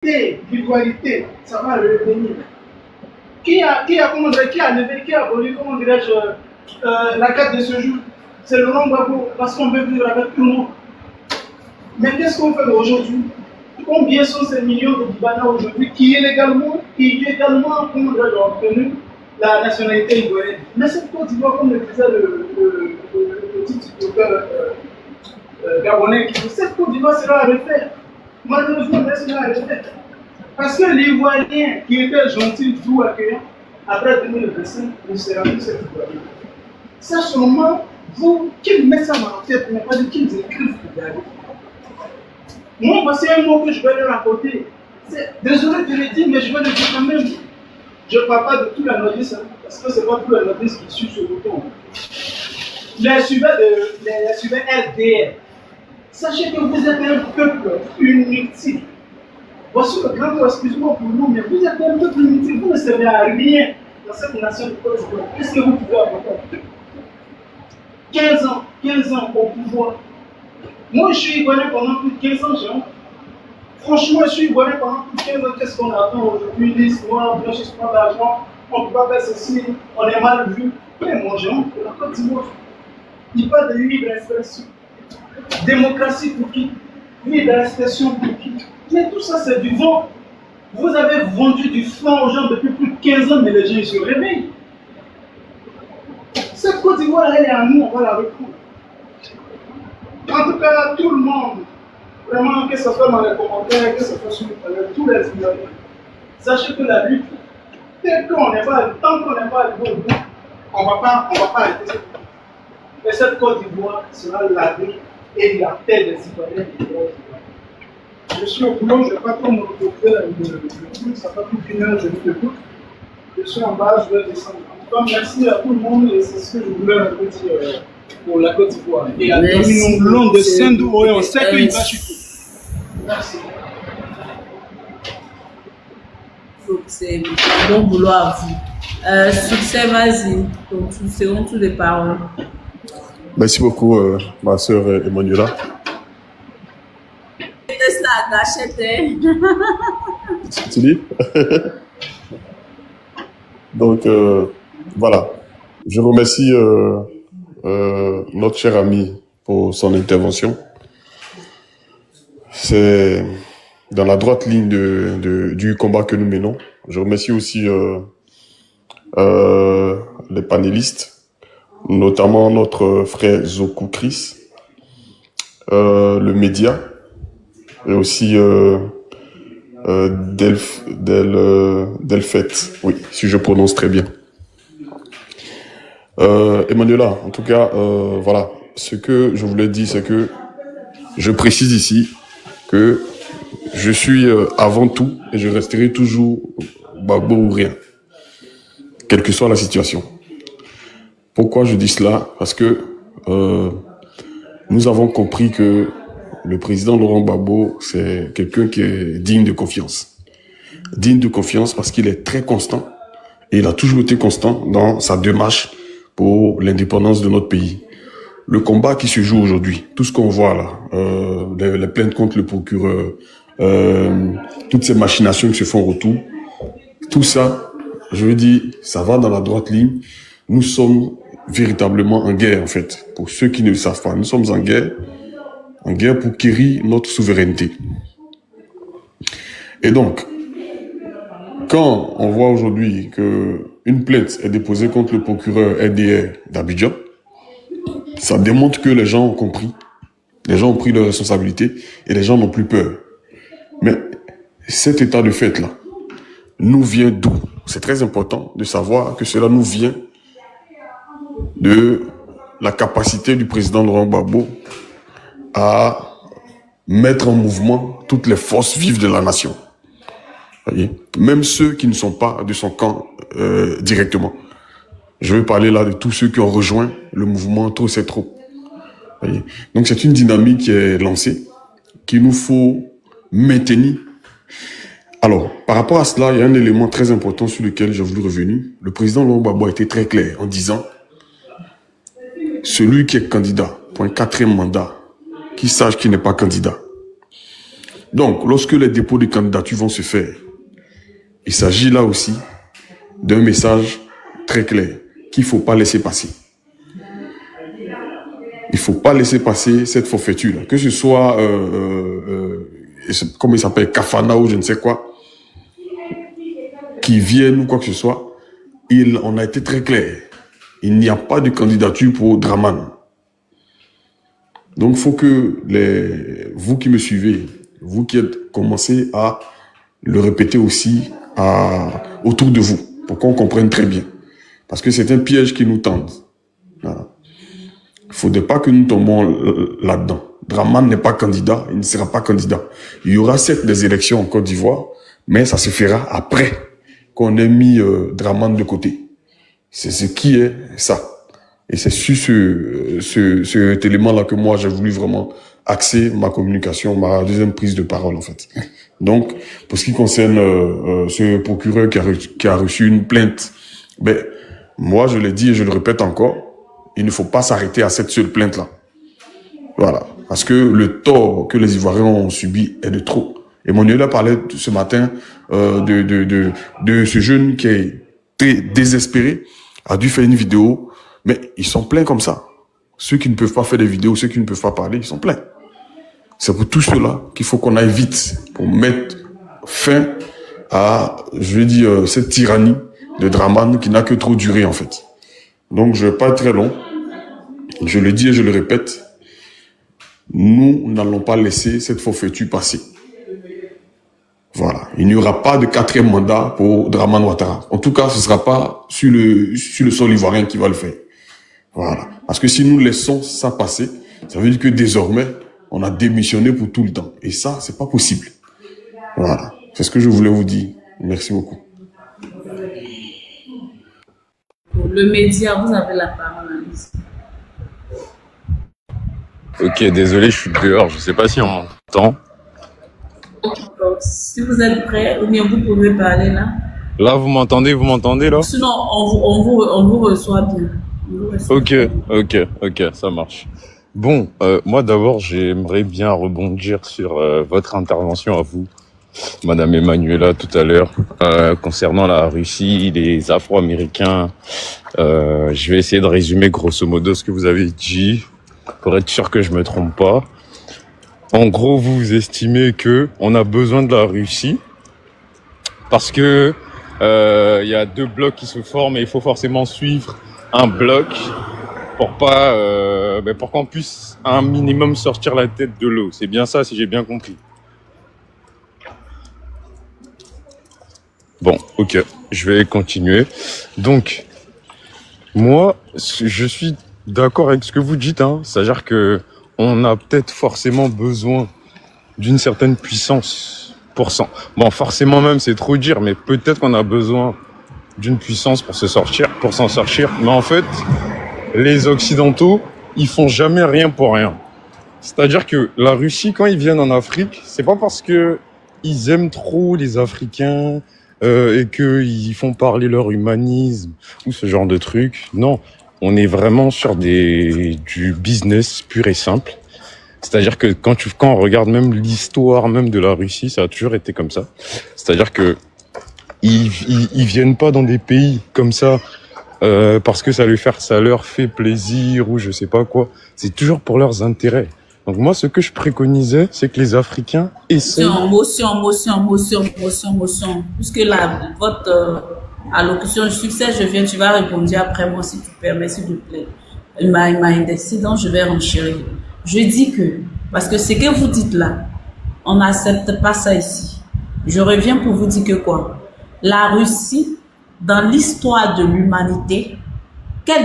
l'ivoirité, ça va revenir. Qui a levé, qui a aboli, comment dirais-je, la carte de séjour? C'est Laurent Gbagbo, parce qu'on veut vivre avec tout le monde. Mais qu'est-ce qu'on fait aujourd'hui? Combien sont ces millions de Libanais aujourd'hui qui illégalement, comment dirais-je, ont obtenu la nationalité ivoirienne? Mais cette Côte d'Ivoire, comme le disait le petit tuteur gabonais, cette Côte d'Ivoire sera à refaire. Malheureusement, elle sera à refaire. Parce que l'Ivoirien qui était gentil, doux, accueillant, après 2025, ne sera plus cet Ivoirien. Ça seulement, vous, qui mettez ça dans la tête, mais pas dire qu'ils écrivent, regardez. Moi, voici un mot que je vais leur apporter. Désolé de le dire, mais je vais le dire quand même. Je ne parle pas de tout la notice, hein, parce que ce n'est pas tout la notice qui suit ce bouton. Les suivants LDR. Sachez que vous êtes un peuple inutile. Voici le grand mot, excuse-moi pour nous, mais vous êtes un peuple inutile. Vous ne servez à rien dans cette nation de Côte d'Ivoire. Qu'est-ce que vous pouvez apporter? 15 ans au pouvoir. Moi, je suis ivoirien pendant plus de 15 ans, Jean. Franchement, je suis ivoirien pendant plus de 15 ans. Qu'est-ce qu'on attend aujourd'hui? 10 mois, blanchissement d'argent, on ne peut pas faire ceci, on est mal vu. Mais mon Jean, la Côte d'Ivoire, il parle de libre expression. Démocratie pour qui? Libre expression pour qui? Mais tout ça, c'est du vent. Vous avez vendu du franc aux gens depuis plus de 15 ans, mais les gens ils se réveillent. Cette Côte d'Ivoire, elle est à nous, on va la reprendre. En tout cas, tout le monde, vraiment, que ce soit dans les commentaires, que ce soit sur tous les Ivoiriens, sachez que la lutte, tant qu'on n'est pas arrivé au bout, on ne va pas arrêter cette lutte. Et cette Côte d'Ivoire sera lavée et la terre des Ivoiriens. Je suis au boulot, je ne vais pas trop me retrouver le truc, ça fait plus d'une heure, je vous écoute. Je suis en bas, je vais descendre. En tout cas, merci à tout le monde et c'est ce que je voulais un peu dire pour la Côte d'Ivoire. Et à Dominion Blond de Saint-Dou, on sait qu'il va chuter. Merci. C'est bon boulot à vous. Succès, vas-y. Donc, seront tous les paroles. Merci beaucoup, ma soeur Emmanuela. Tu dis? Donc, voilà. Je remercie notre cher ami pour son intervention. C'est dans la droite ligne du combat que nous menons. Je remercie aussi les panélistes, notamment notre frère Zoku Chris, le média, et aussi Delfet, oui, si je prononce très bien. Emmanuela, en tout cas, voilà, ce que je voulais dire, c'est que je précise ici que je suis avant tout et je resterai toujours Gbagbo ou rien, quelle que soit la situation. Pourquoi je dis cela? Parce que nous avons compris que le président Laurent Gbagbo, c'est quelqu'un qui est digne de confiance. Digne de confiance parce qu'il est très constant et il a toujours été constant dans sa démarche pour l'indépendance de notre pays. Le combat qui se joue aujourd'hui, tout ce qu'on voit là, les plaintes contre le procureur, toutes ces machinations qui se font autour, tout ça, je veux dire, ça va dans la droite ligne. Nous sommes véritablement en guerre, en fait. Pour ceux qui ne le savent pas, nous sommes en guerre pour quérir notre souveraineté. Et donc, quand on voit aujourd'hui qu'une plainte est déposée contre le procureur LDR d'Abidjan, ça démontre que les gens ont compris, les gens ont pris leurs responsabilités et les gens n'ont plus peur. Mais cet état de fait-là nous vient d'où? C'est très important de savoir que cela nous vient de la capacité du président Laurent Gbagbo à mettre en mouvement toutes les forces vives de la nation. Voyez, même ceux qui ne sont pas de son camp directement. Je veux parler là de tous ceux qui ont rejoint le mouvement Trop c'est trop. Voyez, donc c'est une dynamique qui est lancée, qu'il nous faut maintenir. Alors, par rapport à cela, il y a un élément très important sur lequel j'ai voulu revenir. Le président Laurent Gbagbo a été très clair en disant celui qui est candidat pour un 4e mandat, qu'il sache qu'il n'est pas candidat. Donc, lorsque les dépôts de candidature vont se faire, il s'agit là aussi d'un message très clair qu'il ne faut pas laisser passer. Il ne faut pas laisser passer cette forfaiture-là, que ce soit, comment il s'appelle, Kafana ou je ne sais quoi, qui viennent ou quoi que ce soit. On a été très clair. Il n'y a pas de candidature pour Draman. Donc, il faut que vous qui me suivez, vous qui êtes commencé à le répéter aussi autour de vous, pour qu'on comprenne très bien. Parce que c'est un piège qui nous tente. Voilà. Il ne faudrait pas que nous tombons là-dedans. Draman n'est pas candidat, il ne sera pas candidat. Il y aura certes des élections en Côte d'Ivoire, mais ça se fera après qu'on ait mis Draman de côté. C'est ce qui est ça. Et c'est sur cet élément-là que moi, j'ai voulu vraiment axer ma communication, ma deuxième prise de parole, en fait. Donc, pour ce qui concerne ce procureur qui a reçu une plainte, ben, moi, je l'ai dit et je le répète encore, il ne faut pas s'arrêter à cette seule plainte-là. Voilà. Parce que le tort que les Ivoiriens ont subi est de trop. Emmanuel a parlé ce matin de ce jeune qui est très désespéré, a dû faire une vidéo, mais ils sont pleins comme ça. Ceux qui ne peuvent pas faire des vidéos, ceux qui ne peuvent pas parler, ils sont pleins. C'est pour tout cela qu'il faut qu'on aille vite pour mettre fin à, je vais dire, cette tyrannie de Draman qui n'a que trop duré en fait. Donc je ne vais pas être très long. Je le dis et je le répète. Nous n'allons pas laisser cette forfaiture passer. Voilà. Il n'y aura pas de 4e mandat pour Draman Ouattara. En tout cas, ce ne sera pas sur le sol ivoirien qui va le faire. Voilà. Parce que si nous laissons ça passer, ça veut dire que désormais, on a démissionné pour tout le temps. Et ça, c'est pas possible. Voilà. C'est ce que je voulais vous dire. Merci beaucoup. Le média, vous avez la parole. Ok, désolé, je suis dehors. Je sais pas si on m'entend. Donc, si vous êtes prêts, ou bien vous pouvez parler là. Là, vous m'entendez là? Sinon, on vous reçoit bien. Ok, ça marche. Bon, moi d'abord, j'aimerais bien rebondir sur votre intervention à vous, Madame Emmanuela, tout à l'heure, concernant la Russie, les Afro-Américains. Je vais essayer de résumer grosso modo ce que vous avez dit, pour être sûr que je me trompe pas. En gros, vous estimez que on a besoin de la Russie parce que il y a 2 blocs qui se forment et il faut forcément suivre un bloc pour pas, pour qu'on puisse un minimum sortir la tête de l'eau. C'est bien ça, si j'ai bien compris. Bon, ok, je vais continuer. Donc, moi, je suis d'accord avec ce que vous dites, hein. C'est-à-dire que on a peut-être forcément besoin d'une certaine puissance pour s'en... Bon, forcément même, c'est trop dire, mais peut-être qu'on a besoin d'une puissance pour s'en sortir. Mais en fait, les Occidentaux, ils font jamais rien pour rien. C'est-à-dire que la Russie, quand ils viennent en Afrique, c'est pas parce que ils aiment trop les Africains et qu'ils font parler leur humanisme ou ce genre de trucs. Non, on est vraiment sur du business pur et simple. C'est-à-dire que quand on regarde même l'histoire même de la Russie, ça a toujours été comme ça. C'est-à-dire que ils viennent pas dans des pays comme ça parce que ça leur fait plaisir ou je sais pas quoi. C'est toujours pour leurs intérêts. Donc moi, ce que je préconisais, c'est que les Africains essaient... Motion. Puisque votre allocution, succès, tu vas répondre après moi, si tu permets, s'il te plaît. Il m'a indexé, donc je vais renchérir. Je dis que, parce que ce que vous dites là, on n'accepte pas ça ici. Je reviens pour vous dire que quoi? La Russie, dans l'histoire de l'humanité,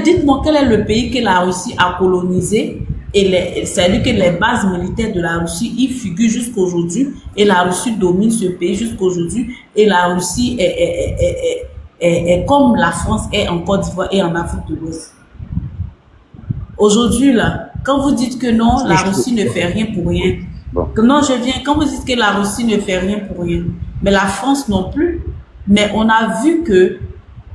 dites-moi quel est le pays que la Russie a colonisé et c'est-à-dire que les bases militaires de la Russie y figurent jusqu'aujourd'hui et la Russie domine ce pays jusqu'aujourd'hui et la Russie est comme la France est en Côte d'Ivoire et en Afrique de l'Ouest. Aujourd'hui là, quand vous dites que non, la Russie ne fait rien pour rien. Bon. Non, quand vous dites que la Russie ne fait rien pour rien, mais la France non plus, mais on a vu que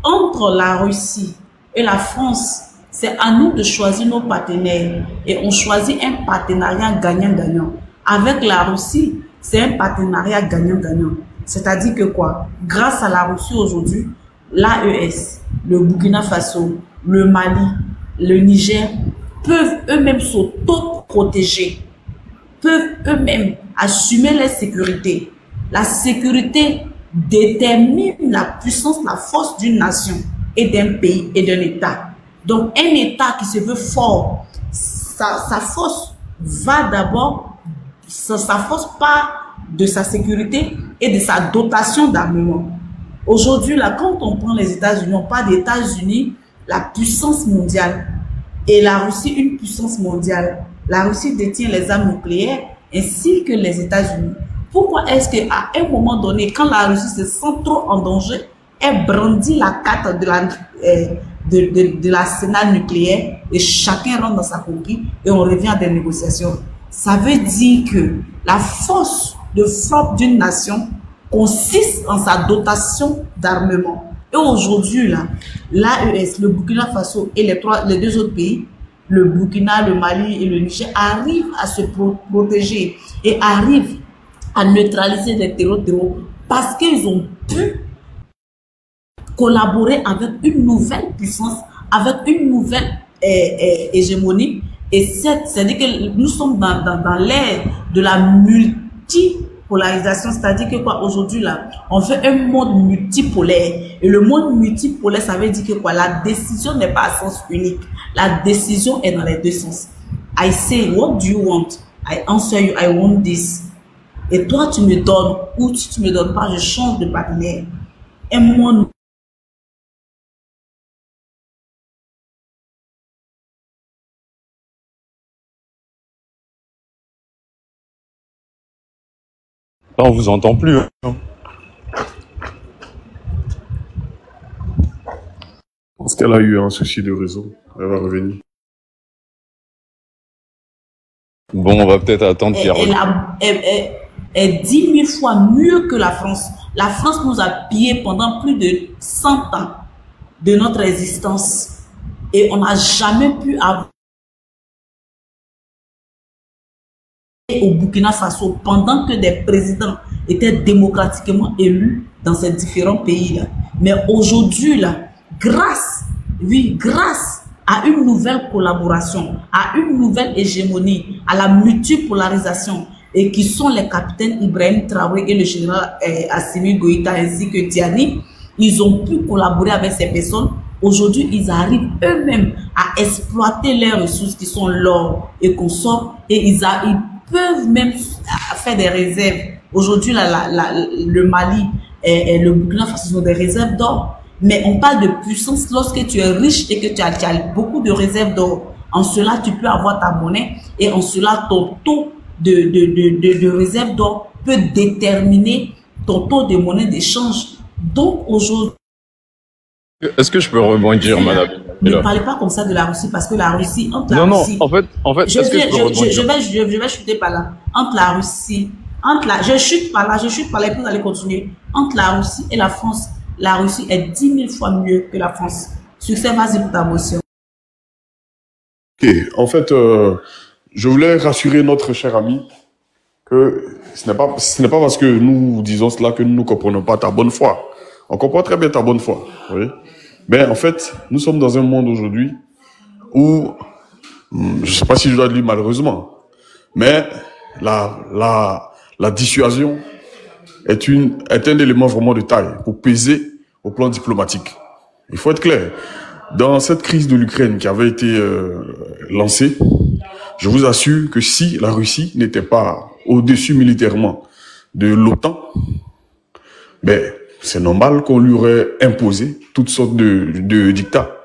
entre la Russie et la France, c'est à nous de choisir nos partenaires et on choisit un partenariat gagnant-gagnant. Avec la Russie, C'est un partenariat gagnant-gagnant. C'est-à-dire que quoi? Grâce à la Russie aujourd'hui, l'AES, le Burkina Faso, le Mali, le Niger peuvent eux-mêmes s'auto-protéger, peuvent eux-mêmes assumer leur sécurité. La sécurité détermine la puissance, la force d'une nation et d'un pays et d'un État. Donc un État qui se veut fort, sa force va d'abord, sa force part de sa sécurité et de sa dotation d'armement. Aujourd'hui, là, quand on prend les États-Unis, on parle des États-Unis, la puissance mondiale, et la Russie, une puissance mondiale. La Russie détient les armes nucléaires ainsi que les États-Unis. Pourquoi est-ce qu'à un moment donné, quand la Russie se sent trop en danger, elle brandit la carte de l'arsenal nucléaire et chacun rentre dans sa conquête et on revient à des négociations? Ça veut dire que la force de frappe d'une nation consiste en sa dotation d'armement. Et aujourd'hui, là, l'AES, le Burkina Faso et les deux autres pays, le Burkina, le Mali et le Niger, arrivent à se protéger et arrivent à neutraliser les terreaux parce qu'ils ont pu collaborer avec une nouvelle puissance, avec une nouvelle hégémonie. Et c'est-à-dire que nous sommes dans l'ère de la multipolarisation, c'est-à-dire que quoi, aujourd'hui là, on fait un monde multipolaire. Et le monde multipolaire, ça veut dire que quoi, la décision n'est pas à sens unique. La décision est dans les deux sens. I say, what do you want? I answer you, I want this. Et toi, tu me donnes, ou si tu me donnes pas, je change de partenaire. Un monde. Là, on vous entend plus. Hein. Je pense qu'elle a eu un souci de réseau. Elle va revenir. Bon, on va peut-être attendre Pierre. Elle est 10 000 fois mieux que la France. La France nous a pillés pendant plus de 100 ans de notre existence. Et on n'a jamais pu avoir au Burkina Faso pendant que des présidents étaient démocratiquement élus dans ces différents pays-là. Mais aujourd'hui, là, grâce à une nouvelle collaboration, à une nouvelle hégémonie, à la multipolarisation, et qui sont les capitaines Ibrahim Traoré et le général Assimi Goïta ainsi que Tiani, ils ont pu collaborer avec ces personnes. Aujourd'hui, ils arrivent eux-mêmes à exploiter leurs ressources qui sont l'or et consorts, et ils peuvent même faire des réserves. Aujourd'hui, le Mali et le Burkina Faso ont des réserves d'or. Mais on parle de puissance lorsque tu es riche et que tu as beaucoup de réserves d'or. En cela, tu peux avoir ta monnaie et en cela, ton taux de réserve d'or peut déterminer ton taux de monnaie d'échange. Donc aujourd'hui... Est-ce que je peux rebondir, madame? Ne parlez pas comme ça de la Russie parce que la Russie, entre la Russie... Non, en fait, je vais chuter par là. Entre la Russie, je chute par là, et puis vous allez continuer. Entre la Russie et la France, la Russie est 10 000 fois mieux que la France. Succès, vas-y pour ta motion. Ok, en fait, je voulais rassurer notre cher ami que ce n'est pas parce que nous disons cela que nous ne comprenons pas ta bonne foi. On comprend très bien ta bonne foi, oui. Mais en fait, nous sommes dans un monde aujourd'hui où, je ne sais pas si je dois le dire malheureusement, mais la dissuasion est un élément vraiment de taille pour peser au plan diplomatique. Il faut être clair. Dans cette crise de l'Ukraine qui avait été lancée, je vous assure que si la Russie n'était pas au-dessus militairement de l'OTAN, ben, c'est normal qu'on lui aurait imposé toutes sortes de dictats.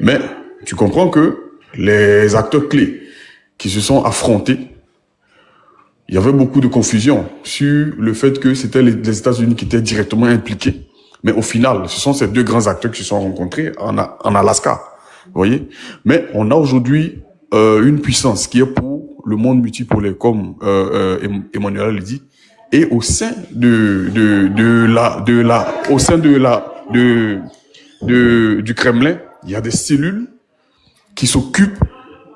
Mais tu comprends que les acteurs clés qui se sont affrontés, il y avait beaucoup de confusion sur le fait que c'était les États-Unis qui étaient directement impliqués. Mais au final, ce sont ces deux grands acteurs qui se sont rencontrés en Alaska. Vous voyez? Mais on a aujourd'hui une puissance qui est pour le monde multipolaire, comme Emmanuel l'a dit. Et au sein du Kremlin, il y a des cellules qui s'occupent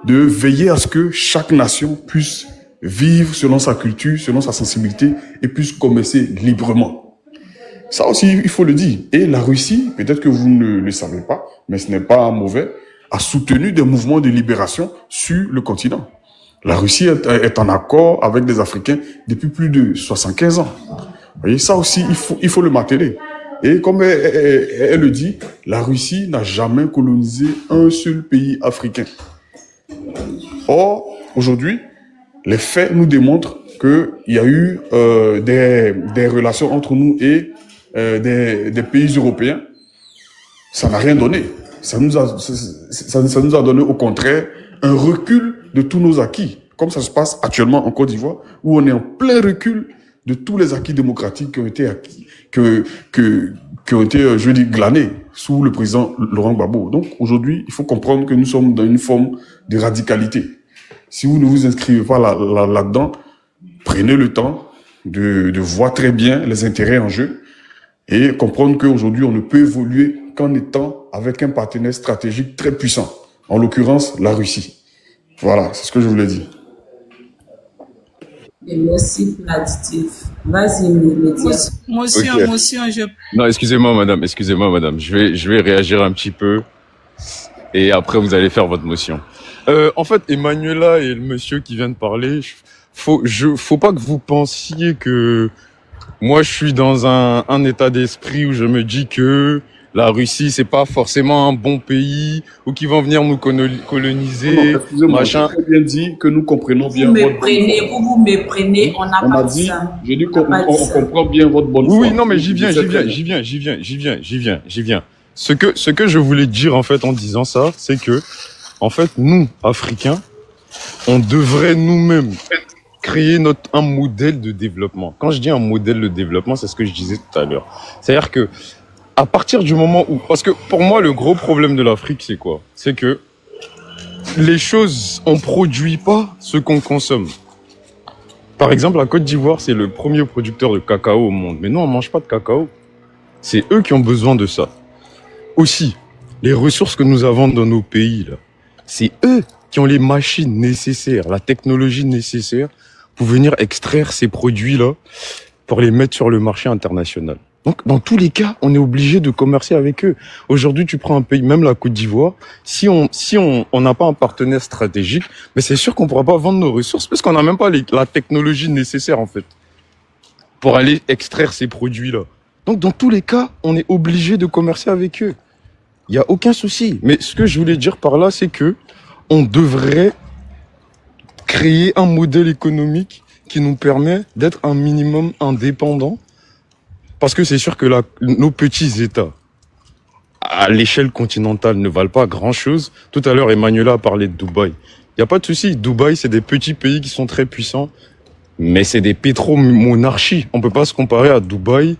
de veiller à ce que chaque nation puisse vivre selon sa culture, selon sa sensibilité et puisse commercer librement. Ça aussi, il faut le dire. Et la Russie, peut-être que vous ne le savez pas, mais ce n'est pas mauvais, a soutenu des mouvements de libération sur le continent. La Russie est en accord avec des Africains depuis plus de 75 ans. Vous voyez, ça aussi, il faut le marteler. Et comme elle le dit, la Russie n'a jamais colonisé un seul pays africain. Or, aujourd'hui, les faits nous démontrent qu'il y a eu des relations entre nous et des pays européens. Ça n'a rien donné. Ça nous a donné au contraire un recul de tous nos acquis, comme ça se passe actuellement en Côte d'Ivoire, où on est en plein recul de tous les acquis démocratiques qui ont été acquis, qui ont été, je veux dire, glanés sous le président Laurent Gbagbo. Donc aujourd'hui, il faut comprendre que nous sommes dans une forme de radicalité. Si vous ne vous inscrivez pas là-dedans, prenez le temps de voir très bien les intérêts en jeu et comprendre qu'aujourd'hui, on ne peut évoluer qu'en étant avec un partenaire stratégique très puissant, en l'occurrence la Russie. Voilà, c'est ce que je voulais dire. Et merci pour l'additif. Vas-y, Motion, Ok. motion, Non, excusez-moi, madame. Je vais réagir un petit peu et après vous allez faire votre motion. En fait, Emmanuela et le monsieur qui vient de parler, faut pas que vous pensiez que moi je suis dans un état d'esprit où je me dis que la Russie c'est pas forcément un bon pays ou qu'ils vont venir nous coloniser, Non, excusez-moi, machin. j'ai très bien dit que nous comprenons bien Vous votre méprenez, vous méprenez, on n'a On pas a dit dit, ça. j'ai dit On qu'on n'a pas dit ça. comprend bien votre bonne foi. Oui, non, mais j'y viens. Je sais très bien. Ce que je voulais dire, en fait, en disant ça, c'est que, en fait, nous, Africains, on devrait nous-mêmes créer un modèle de développement. Quand je dis un modèle de développement, c'est ce que je disais tout à l'heure. C'est-à-dire que, à partir du moment où, parce que pour moi, le gros problème de l'Afrique, c'est quoi? C'est que les choses, on produit pas ce qu'on consomme. Par exemple, la Côte d'Ivoire, c'est le premier producteur de cacao au monde. Mais nous, on mange pas de cacao. C'est eux qui ont besoin de ça. Aussi, les ressources que nous avons dans nos pays, là, c'est eux qui ont les machines nécessaires, la technologie nécessaire pour venir extraire ces produits-là pour les mettre sur le marché international. Donc, dans tous les cas, on est obligé de commercer avec eux. Aujourd'hui, tu prends un pays, même la Côte d'Ivoire, si on n'a pas un partenaire stratégique, mais c'est sûr qu'on pourra pas vendre nos ressources parce qu'on n'a même pas la technologie nécessaire, en fait, pour aller extraire ces produits-là. Donc, dans tous les cas, on est obligé de commercer avec eux. Il y a aucun souci. Mais ce que je voulais dire par là, c'est que on devrait créer un modèle économique qui nous permet d'être un minimum indépendant. Parce que c'est sûr que nos petits États, à l'échelle continentale, ne valent pas grand-chose. Tout à l'heure, Emmanuela a parlé de Dubaï. Il n'y a pas de souci. Dubaï, c'est des petits pays qui sont très puissants, mais c'est des pétromonarchies. On peut pas se comparer à Dubaï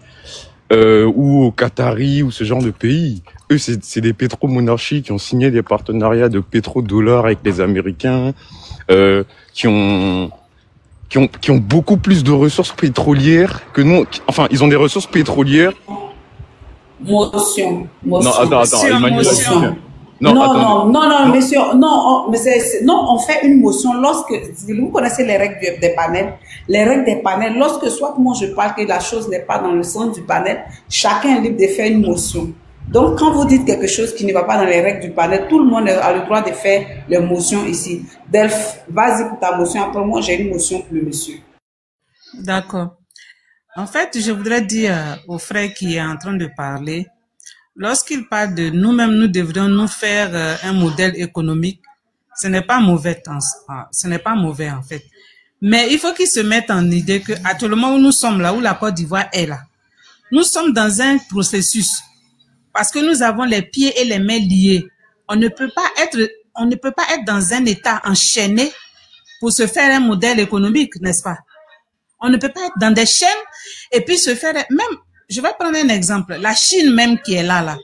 ou au Qatari ou ce genre de pays. Eux, c'est des pétromonarchies qui ont signé des partenariats de pétrodollars avec les Américains, qui ont beaucoup plus de ressources pétrolières que nous. Enfin, ils ont des ressources pétrolières. Motion. Non, attends, Emmanuel. motion. Non, monsieur, non, on fait une motion lorsque, vous connaissez les règles des panels, lorsque soit moi je parle que la chose n'est pas dans le sens du panel, chacun est libre de faire une motion. Donc, quand vous dites quelque chose qui ne va pas dans les règles du panel, tout le monde a le droit de faire les motions ici. Delph, vas-y pour ta motion. Après moi, j'ai une motion pour le monsieur. D'accord. En fait, je voudrais dire au frère qui est en train de parler, lorsqu'il parle de nous-mêmes, nous devrions nous faire un modèle économique, ce n'est pas mauvais, ce n'est pas mauvais en fait. Mais il faut qu'il se mette en idée que actuellement où nous sommes là, où la Côte d'Ivoire est là, nous sommes dans un processus parce que nous avons les pieds et les mains liés. On ne peut pas être dans un état enchaîné pour se faire un modèle économique, n'est-ce pas? On ne peut pas être dans des chaînes et puis se faire même. Je vais prendre un exemple. La Chine même qui est là.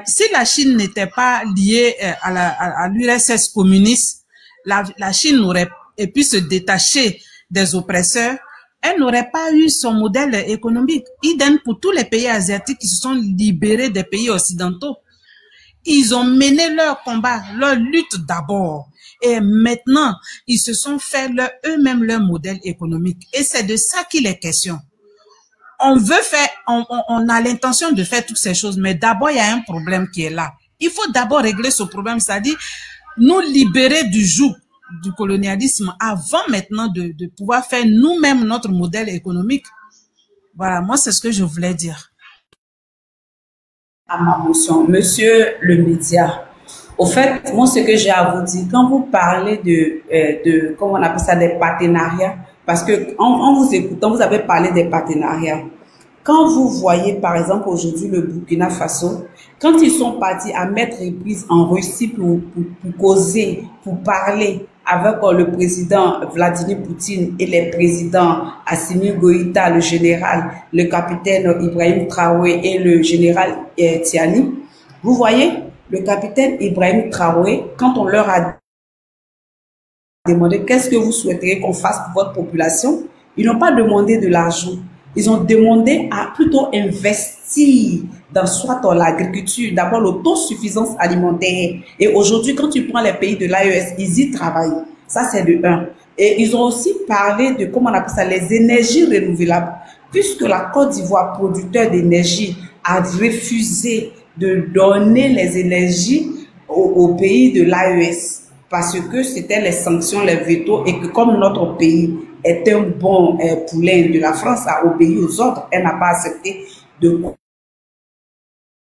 Si la Chine n'était pas liée à l'URSS communiste, la Chine n'aurait pu se détacher des oppresseurs. Elle n'aurait pas eu son modèle économique. Idem pour tous les pays asiatiques qui se sont libérés des pays occidentaux. Ils ont mené leur combat, leur lutte d'abord. Et maintenant, ils se sont fait eux-mêmes leur modèle économique. Et c'est de ça qu'il est question. On veut faire, on a l'intention de faire toutes ces choses, mais d'abord, il y a un problème qui est là. Il faut d'abord régler ce problème, c'est-à-dire nous libérer du joug du colonialisme avant maintenant de pouvoir faire nous-mêmes notre modèle économique. Voilà, moi, c'est ce que je voulais dire. À ma motion, monsieur le média, au fait, moi, ce que j'ai à vous dire, quand vous parlez de comment on appelle ça, des partenariats, parce que en vous écoutant, vous avez parlé des partenariats. Quand vous voyez, par exemple, aujourd'hui, le Burkina Faso, quand ils sont partis à mettre reprise en Russie pour causer, pour parler avec le président Vladimir Poutine et les présidents Assimi Goïta, le général, le capitaine Ibrahim Traoré et le général Tiani, vous voyez, le capitaine Ibrahim Traoré, quand on leur a demandé qu'est-ce que vous souhaiteriez qu'on fasse pour votre population, ils n'ont pas demandé de l'argent. Ils ont demandé à plutôt investir dans soit dans l'agriculture, d'abord l'autosuffisance alimentaire. Et aujourd'hui, quand tu prends les pays de l'AES, ils y travaillent. Ça, c'est de un. Et ils ont aussi parlé de, comment on appelle ça, les énergies renouvelables. Puisque la Côte d'Ivoire, producteur d'énergie, a refusé de donner les énergies aux pays de l'AES. Parce que c'était les sanctions, les vétos, et que comme notre pays est un bon poulain de la France à obéir aux ordres, elle n'a pas accepté de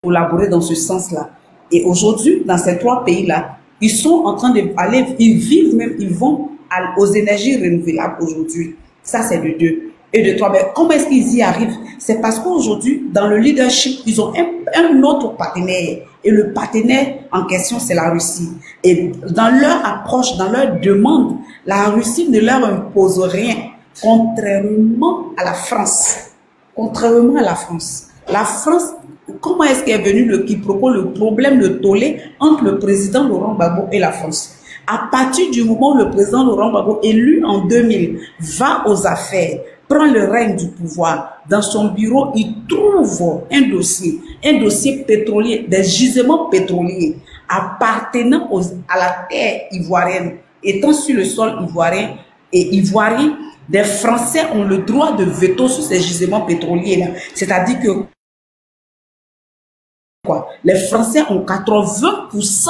collaborer dans ce sens-là. Et aujourd'hui, dans ces trois pays-là, ils sont en train d'aller, ils vivent même, ils vont aux énergies renouvelables aujourd'hui. Ça, c'est de deux. Et de trois, mais comment est-ce qu'ils y arrivent? C'est parce qu'aujourd'hui, dans le leadership, ils ont un autre partenaire. Et le partenaire en question, c'est la Russie. Et dans leur approche, dans leur demande, la Russie ne leur impose rien, contrairement à la France. Contrairement à la France. La France, comment est-ce qu'est venu le quiproquo, le problème, le tollé entre le président Laurent Gbagbo et la France? À partir du moment où le président Laurent Gbagbo, élu en 2000, va aux affaires, prend le règne du pouvoir, dans son bureau, il trouve un dossier pétrolier, des gisements pétroliers appartenant à la terre ivoirienne, étant sur le sol ivoirien et ivoirien, des Français ont le droit de veto sur ces gisements pétroliers-là. C'est-à-dire que les Français ont 80%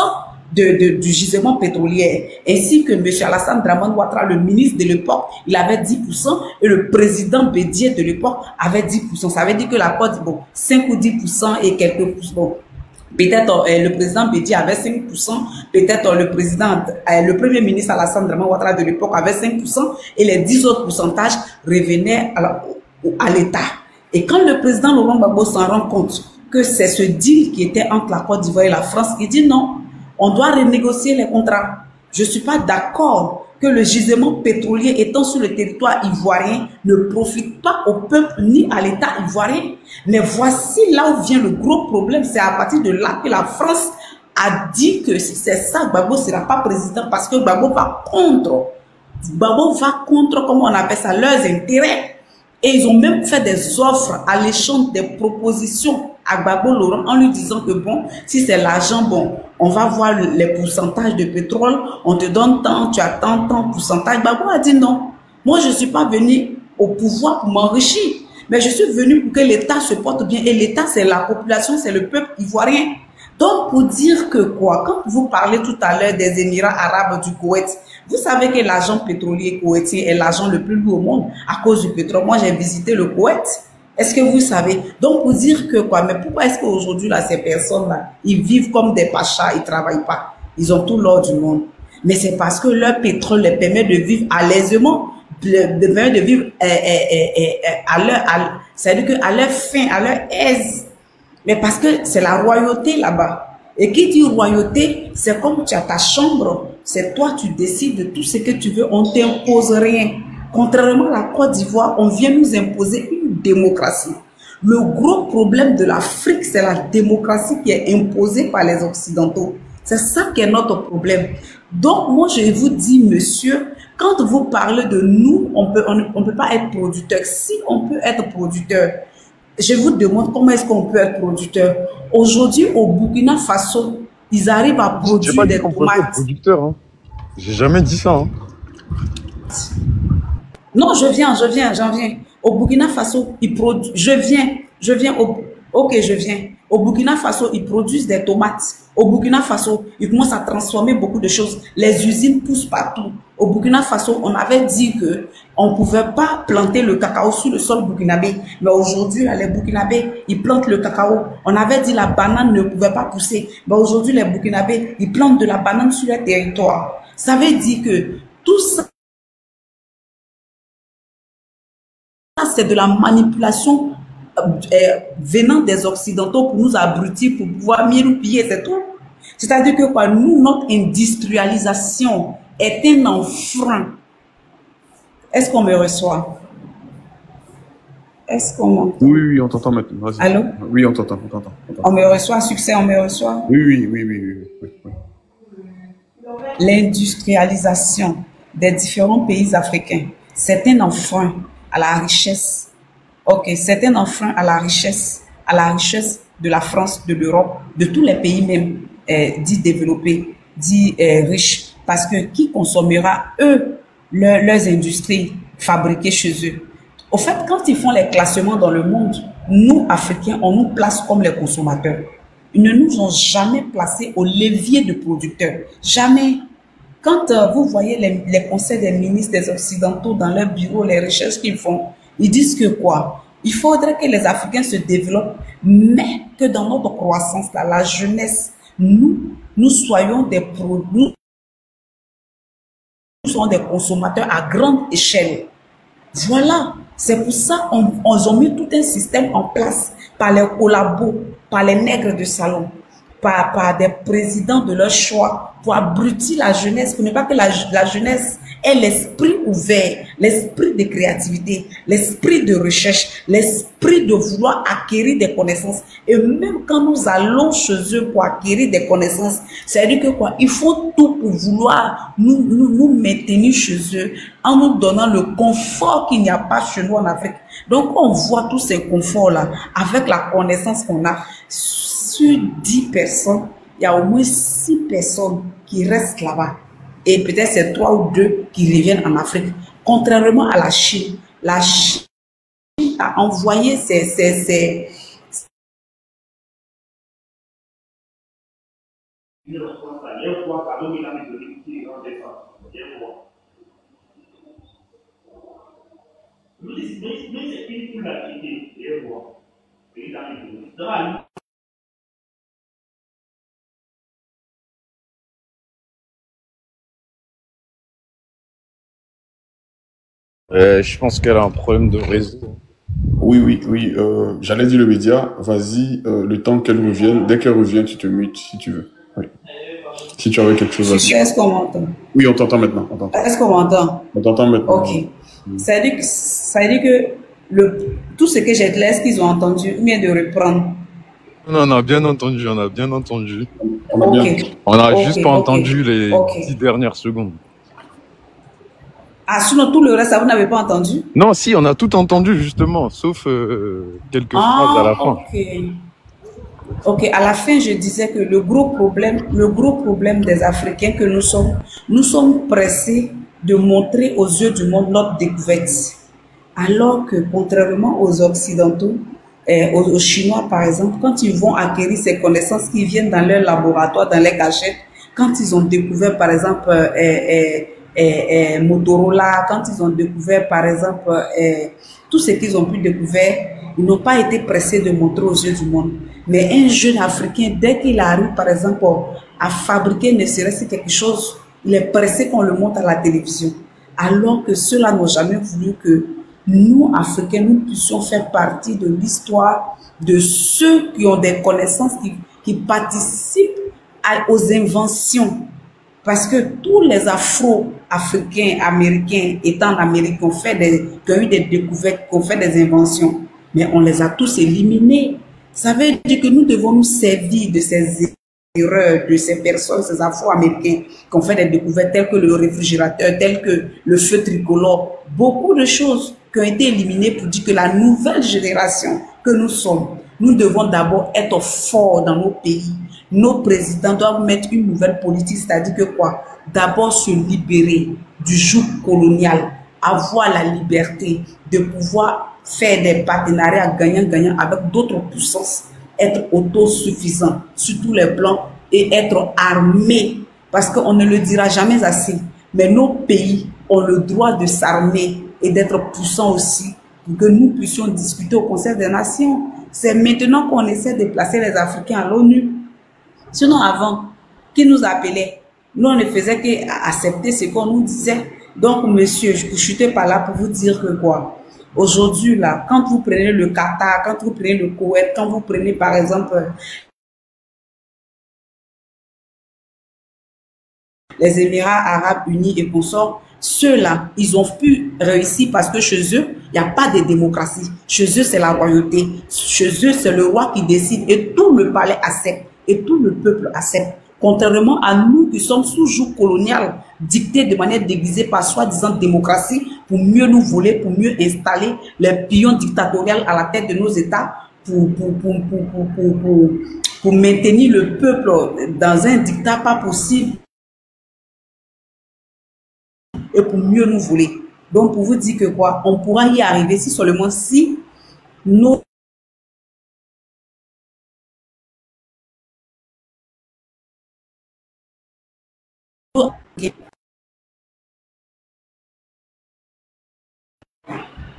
du gisement pétrolier, ainsi que M. Alassane Dramane Ouattara, le ministre de l'époque, il avait 10%, et le président Bédier de l'époque avait 10%. Ça veut dire que la Côte, bon, 5 ou 10% et quelques pouces, bon, peut-être le président Bédier avait 5%, peut-être le premier ministre Alassane Dramane Ouattara de l'époque avait 5%, et les 10 autres pourcentages revenaient à l'État. Et quand le président Laurent Gbagbo s'en rend compte que c'est ce deal qui était entre la Côte d'Ivoire et la France, il dit non, on doit renégocier les contrats. Je ne suis pas d'accord que le gisement pétrolier étant sur le territoire ivoirien ne profite pas au peuple ni à l'État ivoirien. Mais voici là où vient le gros problème. C'est à partir de là que la France a dit que si c'est ça, Gbagbo ne sera pas président parce que Gbagbo va contre. Gbagbo va contre, comment on appelle ça, leurs intérêts. Et ils ont même fait des offres alléchantes, des propositions à Gbagbo Laurent en lui disant que bon, si c'est l'argent, bon, on va voir les pourcentages de pétrole, on te donne tant, tu as tant pourcentage. Gbagbo a dit non, moi je ne suis pas venu au pouvoir pour m'enrichir, mais je suis venu pour que l'État se porte bien. Et l'État, c'est la population, c'est le peuple ivoirien. Donc pour dire que quoi, quand vous parlez tout à l'heure des Émirats arabes du Koweït, vous savez que l'argent pétrolier koweïtien est l'argent le plus lourd au monde à cause du pétrole. Moi, j'ai visité le Koweït. Est-ce que vous savez? Donc, pour dire que quoi, mais pourquoi est-ce qu'aujourd'hui, là, ces personnes-là, ils vivent comme des pachas, ils ne travaillent pas. Ils ont tout l'or du monde. Mais c'est parce que leur pétrole les permet de vivre à l'aisément, de vivre c'est-à-dire qu'à leur faim, à leur aise. Mais parce que c'est la royauté là-bas. Et qui dit royauté, c'est comme tu as ta chambre, c'est toi tu décides de tout ce que tu veux, on ne t'impose rien. Contrairement à la Côte d'Ivoire, on vient nous imposer une démocratie. Le gros problème de l'Afrique, c'est la démocratie qui est imposée par les Occidentaux. C'est ça qui est notre problème. Donc moi je vous dis, monsieur, quand vous parlez de nous, on peut pas être producteur. Si on peut être producteur, je vous demande comment est-ce qu'on peut être producteur. Aujourd'hui, au Burkina Faso, Ils arrivent à J'ai produire pas dit des qu'on peut pas être tomates. producteur, hein. J'ai jamais dit ça, hein. Non, j'en viens. Au Burkina Faso, ils produisent. Ok, je viens. Au Burkina Faso, ils produisent des tomates. Au Burkina Faso, ils commencent à transformer beaucoup de choses. Les usines poussent partout. Au Burkina Faso, on avait dit que on ne pouvait pas planter le cacao sur le sol burkinabé. Mais aujourd'hui, les Burkinabés, ils plantent le cacao. On avait dit la banane ne pouvait pas pousser. Mais aujourd'hui, les Burkinabés, ils plantent de la banane sur leur territoire. Ça veut dire que tout ça, c'est de la manipulation venant des Occidentaux pour nous abrutir, pour pouvoir mieux nous piller, c'est tout. C'est-à-dire que quoi, nous, notre industrialisation est un enfrein. Est-ce qu'on me reçoit? Est-ce qu'on m'entend? Oui, on t'entend maintenant. Vas-y. Allô? Oui, on t'entend. On me reçoit, succès, on me reçoit. Oui. L'industrialisation des différents pays africains, c'est un enfrein à la richesse. Ok, c'est un enfrein à la richesse de la France, de l'Europe, de tous les pays même dits développés, dits riches. Parce que qui consommera, eux, leurs industries fabriquées chez eux? Au fait, quand ils font les classements dans le monde, nous, Africains, on nous place comme les consommateurs. Ils ne nous ont jamais placés au levier de producteurs. Jamais. Quand vous voyez les conseils des ministres des Occidentaux dans leurs bureaux, les recherches qu'ils font, ils disent que quoi? Il faudrait que les Africains se développent, mais que dans notre croissance, là, la jeunesse, nous soyons des produits, nous sommes des consommateurs à grande échelle. Voilà. C'est pour ça qu'on a mis tout un système en place par les collabos, par les nègres de salon, par des présidents de leur choix, pour abrutir la jeunesse, pour ne pas que la jeunesse ait l'esprit ouvert, l'esprit de créativité, l'esprit de recherche, l'esprit de vouloir acquérir des connaissances. Et même quand nous allons chez eux pour acquérir des connaissances, c'est-à-dire que quoi, il faut tout pour vouloir nous maintenir chez eux en nous donnant le confort qu'il n'y a pas chez nous en Afrique. Donc on voit tous ces conforts-là avec la connaissance qu'on a. Sur 10 personnes, il y a au moins 6 personnes qui restent là-bas. Et peut-être c'est 3 ou 2 qui reviennent en Afrique. Contrairement à la Chine a envoyé ses Je pense qu'elle a un problème de réseau. Oui. J'allais dire le média. Vas-y, le temps qu'elle revienne. Dès qu'elle revient, tu te mutes si tu veux. Oui. Si tu avais quelque chose à dire. Est-ce qu'on m'entend? Oui, on t'entend maintenant. Est-ce qu'on m'entend? On t'entend maintenant. Ok. Ça veut dire que tout ce que j'ai dit là, est-ce qu'ils ont entendu ou bien de reprendre? Non, on a bien entendu. On a juste pas entendu les 10 dernières secondes. Ah, sinon tout le reste, ça vous n'avez pas entendu? Non, si, on a tout entendu justement, sauf quelques phrases à la fin. Ok, à la fin, je disais que le gros problème des Africains que nous sommes pressés de montrer aux yeux du monde notre découverte. Alors que, contrairement aux Occidentaux, aux Chinois par exemple, quand ils vont acquérir ces connaissances qui viennent dans leur laboratoire, dans les cachettes, quand ils ont découvert par exemple Motorola, quand ils ont découvert par exemple tout ce qu'ils ont pu découvrir, ils n'ont pas été pressés de montrer aux yeux du monde. Mais un jeune Africain, dès qu'il arrive par exemple à fabriquer ne serait-ce quelque chose, il est pressé qu'on le montre à la télévision. Alors que ceux-là n'ont jamais voulu que nous, Africains, nous puissions faire partie de l'histoire de ceux qui ont des connaissances, qui participent aux inventions. Parce que tous les Afro-Africains, Américains, étant en Amérique, qui ont eu des découvertes, qui ont fait des inventions, mais on les a tous éliminés. Ça veut dire que nous devons nous servir de ces erreurs, de ces personnes, ces Afro-Américains qui ont fait des découvertes telles que le réfrigérateur, telles que le feu tricolore. Beaucoup de choses qui ont été éliminées pour dire que la nouvelle génération que nous sommes, nous devons d'abord être forts dans nos pays. Nos présidents doivent mettre une nouvelle politique, c'est-à-dire que quoi? D'abord se libérer du joug colonial, avoir la liberté de pouvoir faire des partenariats gagnant-gagnant avec d'autres puissances, être autosuffisant sur tous les plans et être armé, parce qu'on ne le dira jamais assez, mais nos pays ont le droit de s'armer et d'être puissants aussi, pour que nous puissions discuter au Conseil des Nations. C'est maintenant qu'on essaie de placer les Africains à l'ONU. Sinon avant, qui nous appelait? Nous, on ne faisait qu'accepter ce qu'on nous disait. Donc, monsieur, je n'étais pas là pour vous dire que quoi. Aujourd'hui, là, quand vous prenez le Qatar, quand vous prenez le Koweït, quand vous prenez, par exemple, les Émirats Arabes Unis et consorts, ceux-là, ils ont pu réussir parce que chez eux, il n'y a pas de démocratie. Chez eux, c'est la royauté. Chez eux, c'est le roi qui décide et tout le palais accepte et tout le peuple accepte. Contrairement à nous qui sommes sous joug colonial, dictés de manière déguisée par soi-disant démocratie pour mieux nous voler, pour mieux installer les pions dictatoriaux à la tête de nos États, pour maintenir le peuple dans un dictat pas possible et pour mieux nous voler. Donc, pour vous dire que quoi, on pourra y arriver si seulement si nos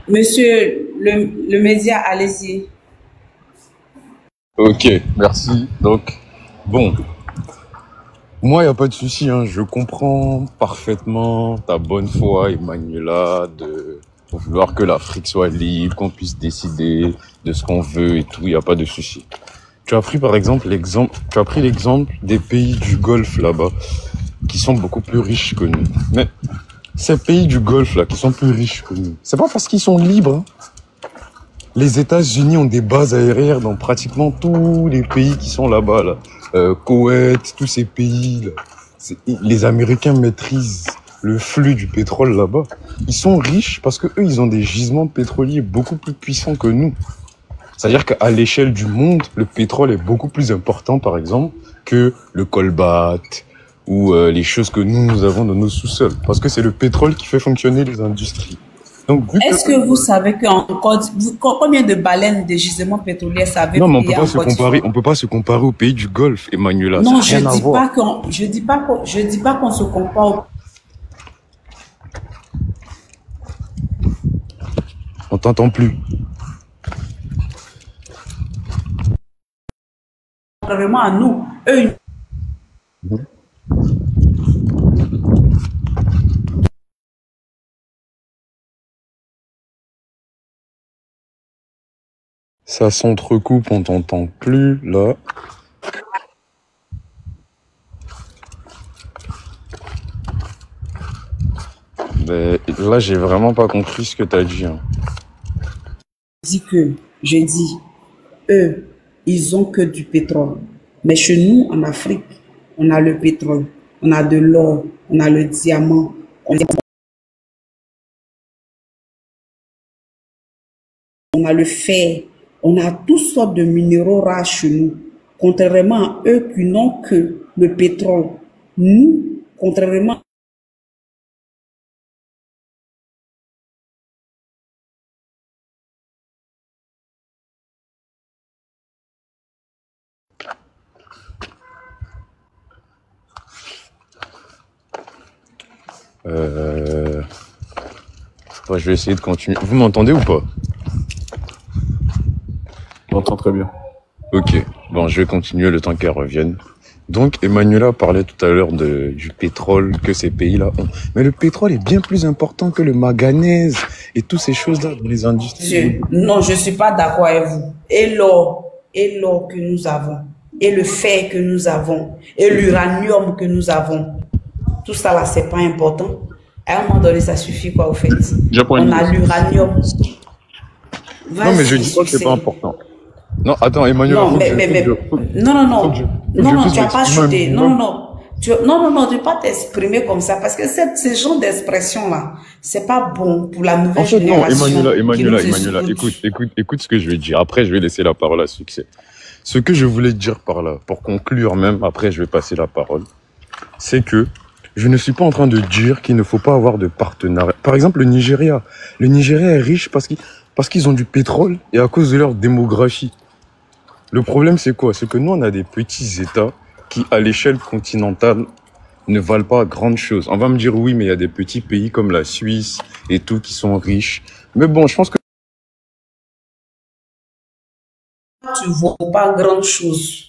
Monsieur le média, allez-y. Ok, merci. Donc, bon, moi, il n'y a pas de souci, hein. Je comprends parfaitement ta bonne foi, Emmanuela, de vouloir que l'Afrique soit libre, qu'on puisse décider de ce qu'on veut et tout, il n'y a pas de souci. Tu as pris par exemple l'exemple des pays du Golfe là-bas, qui sont beaucoup plus riches que nous. Mais ces pays du Golfe là, qui sont plus riches que nous, c'est pas parce qu'ils sont libres, hein. Les États-Unis ont des bases aériennes dans pratiquement tous les pays qui sont là-bas, là. Koweït, tous ces pays là. Les Américains maîtrisent le flux du pétrole là-bas. Ils sont riches parce que eux, ils ont des gisements pétroliers beaucoup plus puissants que nous. C'est-à-dire qu'à l'échelle du monde, le pétrole est beaucoup plus important, par exemple, que le colbate ou les choses que nous avons dans nos sous-sols. Parce que c'est le pétrole qui fait fonctionner les industries. Donc, est-ce que vous savez combien de baleines de gisements pétroliers savez-vous? Non, mais on peut pas se comparer aux pays du Golfe, Emmanuela. Non, je dis pas qu'on se compare. On t'entend plus. Vraiment à nous, eux. Ça s'entrecoupe, on t'entend plus, là. Mais là, j'ai vraiment pas compris ce que t'as dit, hein. Je dis, eux, ils ont que du pétrole. Mais chez nous, en Afrique, on a le pétrole, on a de l'or, on a le diamant, on a le fer, on a toutes sortes de minéraux rares chez nous. Contrairement à eux qui n'ont que le pétrole. Nous, contrairement je vais essayer de continuer. Vous m'entendez ou pas? On entend très bien. Ok. Bon, je vais continuer le temps qu'elle revienne. Donc, Emmanuela parlait tout à l'heure du pétrole que ces pays-là ont. Mais le pétrole est bien plus important que le manganèse et toutes ces choses-là dans les industries. Non, je suis pas d'accord avec vous. Et l'or que nous avons, et le fer que nous avons, et l'uranium que nous avons, tout ça là, c'est pas important. À un moment donné, ça suffit quoi, au fait. On a l'uranium. Non, mais je dis pas que c'est pas important. Non, attends, Emmanuel. Non, tu n'as pas chuté. Non, Non, tu ne peux pas t'exprimer comme ça parce que ce genre d'expression-là, c'est pas bon pour la nouvelle En fait, non, génération. Emmanuela, écoute ce que je vais dire. Après, je vais laisser la parole à Succès. Ce que je voulais dire par là, pour conclure même, après, je vais passer la parole, c'est que je ne suis pas en train de dire qu'il ne faut pas avoir de partenariat. Par exemple, le Nigeria. Le Nigeria est riche parce qu'ils ont du pétrole et à cause de leur démographie. Le problème, c'est quoi? C'est que nous, on a des petits États qui, à l'échelle continentale, ne valent pas grande chose. On va me dire, oui, mais il y a des petits pays comme la Suisse et tout qui sont riches. Mais bon, je pense que... Tu ne vaux pas grand chose.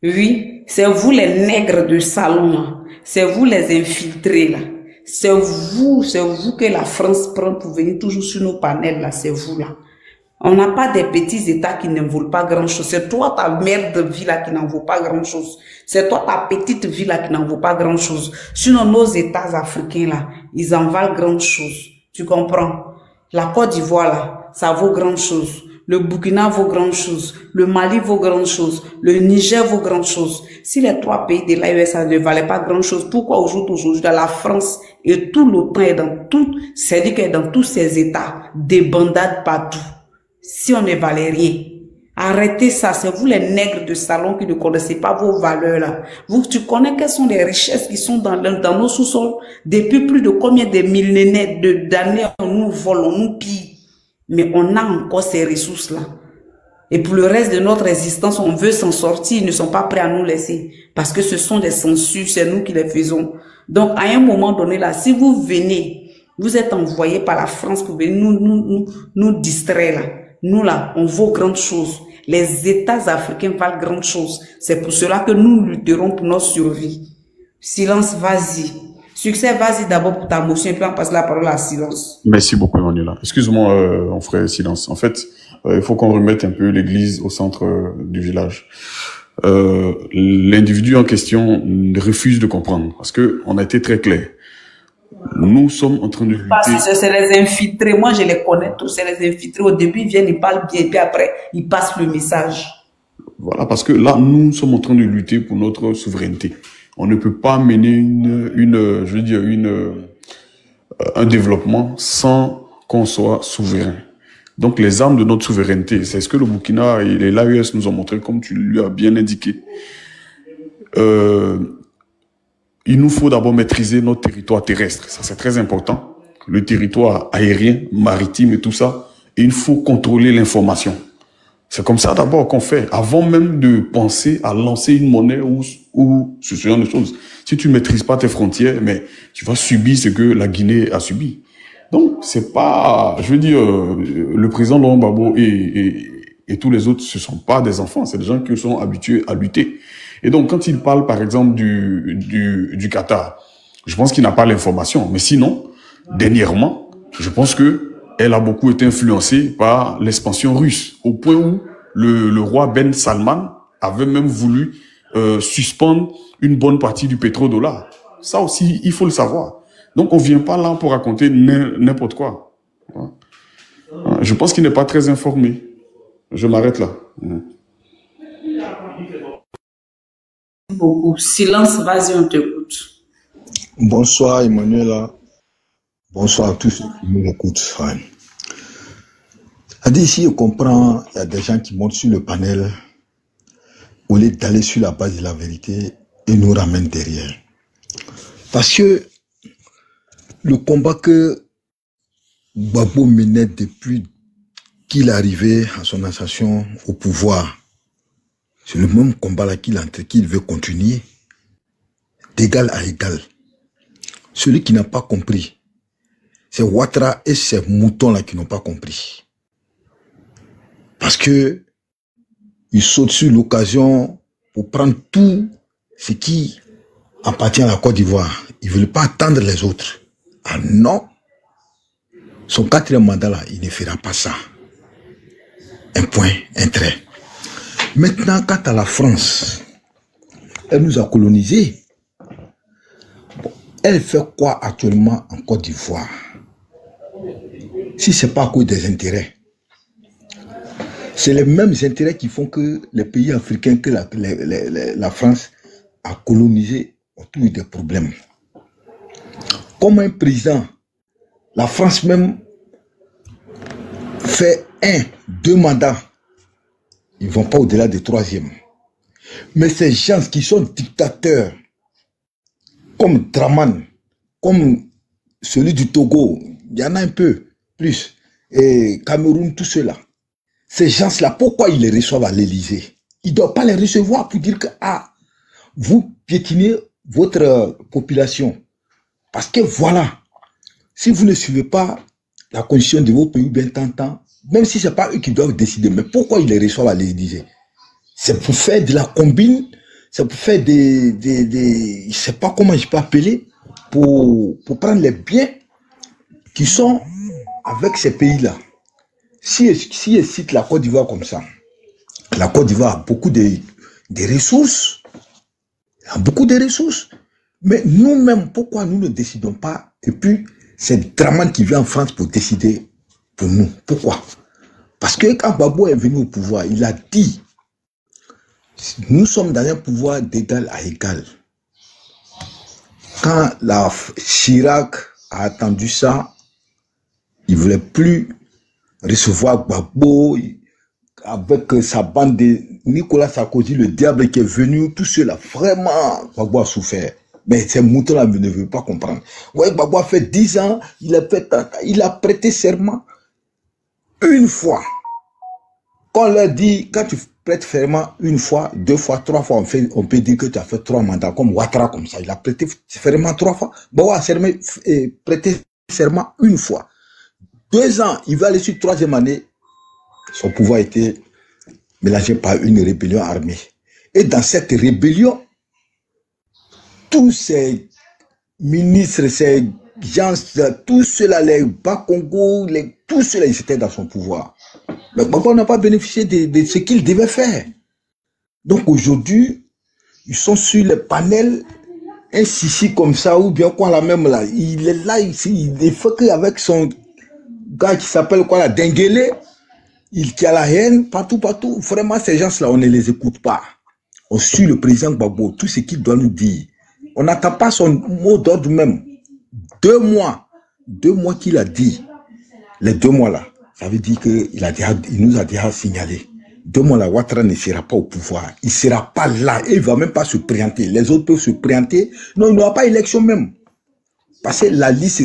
Oui, c'est vous les nègres de salon, là. C'est vous les infiltrés, là. C'est vous que la France prend pour venir toujours sur nos panels, là. C'est vous, là. On n'a pas des petits États qui ne valent pas grand chose. C'est toi, ta merde de vie, là, qui n'en vaut pas grand chose. C'est toi, ta petite vie, là, qui n'en vaut pas grand chose. Sinon, nos États africains, là, ils en valent grand chose. Tu comprends? La Côte d'Ivoire, là, ça vaut grand chose. Le Burkina vaut grand chose. Le Mali vaut grand chose. Le Niger vaut grand chose. Si les 3 pays de l'AES ne valaient pas grand chose, pourquoi aujourd'hui, dans la France et tout l'OTAN est dans tout, c'est-à-dire que dans tous ces États, des bandades partout. Si on ne valait rien. Arrêtez ça, c'est vous les nègres de salon qui ne connaissez pas vos valeurs là. Vous, tu connais quelles sont les richesses qui sont dans nos sous-sols? Depuis plus de combien de millénaires d'années, on nous vole, on nous pille. Mais on a encore ces ressources-là. Et pour le reste de notre existence, on veut s'en sortir, ils ne sont pas prêts à nous laisser. Parce que ce sont des censures, c'est nous qui les faisons. Donc, à un moment donné là, si vous venez, vous êtes envoyés par la France pour venir nous distraire là. Nous là, on vaut grande chose. Les États africains valent grande chose. C'est pour cela que nous lutterons pour notre survie. Silence, vas-y. Succès, vas-y d'abord pour ta motion et puis on passe la parole à Silence. Merci beaucoup, Emmanuela. Excuse-moi, on ferait Silence. En fait, il faut qu'on remette un peu l'église au centre du village. L'individu en question refuse de comprendre parce que on a été très clair. Nous sommes en train de lutter. Parce que c'est les infiltrés. Moi, je les connais tous. C'est les infiltrés. Au début, ils viennent, ils parlent bien. Et puis après, ils passent le message. Voilà, parce que là, nous sommes en train de lutter pour notre souveraineté. On ne peut pas mener un développement sans qu'on soit souverain. Donc, les armes de notre souveraineté, c'est ce que le Burkina et l'AES nous ont montré, comme tu lui as bien indiqué. Il nous faut d'abord maîtriser notre territoire terrestre. Ça, c'est très important. Le territoire aérien, maritime et tout ça. Et il faut contrôler l'information. C'est comme ça d'abord qu'on fait, avant même de penser à lancer une monnaie ou ce genre de choses. Si tu ne maîtrises pas tes frontières, mais tu vas subir ce que la Guinée a subi. Donc, c'est pas, je veux dire, le président Laurent Gbagbo et tous les autres, ce sont pas des enfants, c'est des gens qui sont habitués à lutter. Et donc, quand il parle, par exemple, du Qatar, je pense qu'il n'a pas l'information. Mais sinon, dernièrement, je pense que elle a beaucoup été influencée par l'expansion russe, au point où le roi Ben Salman avait même voulu suspendre une bonne partie du pétrodollar. Ça aussi, il faut le savoir. Donc, on vient pas là pour raconter n'importe quoi. Je pense qu'il n'est pas très informé. Je m'arrête là. Beaucoup. Silence, vas-y, on t'écoute. Bonsoir, Emmanuela. Bonsoir à tous ceux qui nous écoutent. Ici, je comprends, il y a des gens qui montent sur le panel au lieu d'aller sur la base de la vérité et nous ramènent derrière. Parce que le combat que Gbagbo menait depuis qu'il est arrivé à son ascension au pouvoir, c'est le même combat là qu'il veut continuer, d'égal à égal. Celui qui n'a pas compris, c'est Ouattara et ces moutons-là qui n'ont pas compris. Parce que ils sautent sur l'occasion pour prendre tout ce qui appartient à la Côte d'Ivoire. Ils ne veulent pas attendre les autres. Ah non! Son 4e mandat là, il ne fera pas ça. Un point, un trait. Maintenant, quant à la France, elle nous a colonisés. Bon, elle fait quoi actuellement en Côte d'Ivoire? Si ce n'est pas à cause des intérêts. C'est les mêmes intérêts qui font que les pays africains que la France a colonisé ont tous eu des problèmes. Comme un président, la France même fait 1, 2 mandats. Ils ne vont pas au-delà du 3e. Mais ces gens qui sont dictateurs, comme Draman, comme celui du Togo, il y en a un peu plus, et Cameroun, tout cela. Ces gens-là, pourquoi ils les reçoivent à l'Élysée? Ils ne doivent pas les recevoir pour dire que, ah, vous piétinez votre population. Parce que voilà, si vous ne suivez pas la condition de vos pays bien tant, même si ce n'est pas eux qui doivent décider, mais pourquoi ils les reçoivent à l'Élysée? C'est pour faire de la combine, c'est pour faire je ne sais pas comment je peux appeler, pour prendre les biens qui sont avec ces pays-là. Si je cite la Côte d'Ivoire comme ça, la Côte d'Ivoire a beaucoup de ressources, mais nous-mêmes, pourquoi nous ne décidons pas? Et puis, c'est Draman qui vient en France pour décider pour nous. Pourquoi? Parce que quand Gbagbo est venu au pouvoir, il a dit, nous sommes dans un pouvoir d'égal à égal. Quand la Chirac a attendu ça, il ne voulait plus recevoir Gbagbo avec sa bande de Nicolas Sarkozy, le diable qui est venu, tout cela. Vraiment, Gbagbo a souffert. Mais ces moutons-là ne veulent pas comprendre. Ouais, Gbagbo a fait 10 ans, il a prêté serment une fois. Quand on leur dit, quand tu prêtes serment une fois, 2 fois, 3 fois, on peut dire que tu as fait 3 mandats, comme Ouattara, comme ça. Il a prêté serment 3 fois. Gbagbo a prêté serment une fois. 2 ans, il va aller sur 3e année. Son pouvoir a été mélangé par une rébellion armée. Et dans cette rébellion, tous ces ministres, ces gens, tous ceux-là, les Bas-Congo, tous ceux-là, ils étaient dans son pouvoir. Mais Gbagbo n'a pas bénéficié de ce qu'il devait faire. Donc aujourd'hui, ils sont sur les panels, un Sissi comme ça, ou bien quoi, la même là. Il est là, ici, il fait qu'avec son gars qui s'appelle quoi, la Denguele, qui a la haine, partout. Vraiment, ces gens-là, on ne les écoute pas. On suit le président Gbagbo, tout ce qu'il doit nous dire. On n'attend pas son mot d'ordre même. 2 mois qu'il a dit. Les 2 mois là, ça veut dire qu'il nous a déjà signalé. 2 mois là, Ouattara ne sera pas au pouvoir. Il ne sera pas là et il ne va même pas se présenter. Les autres peuvent se présenter. Non, il n'y aura pas élection même. Parce que la liste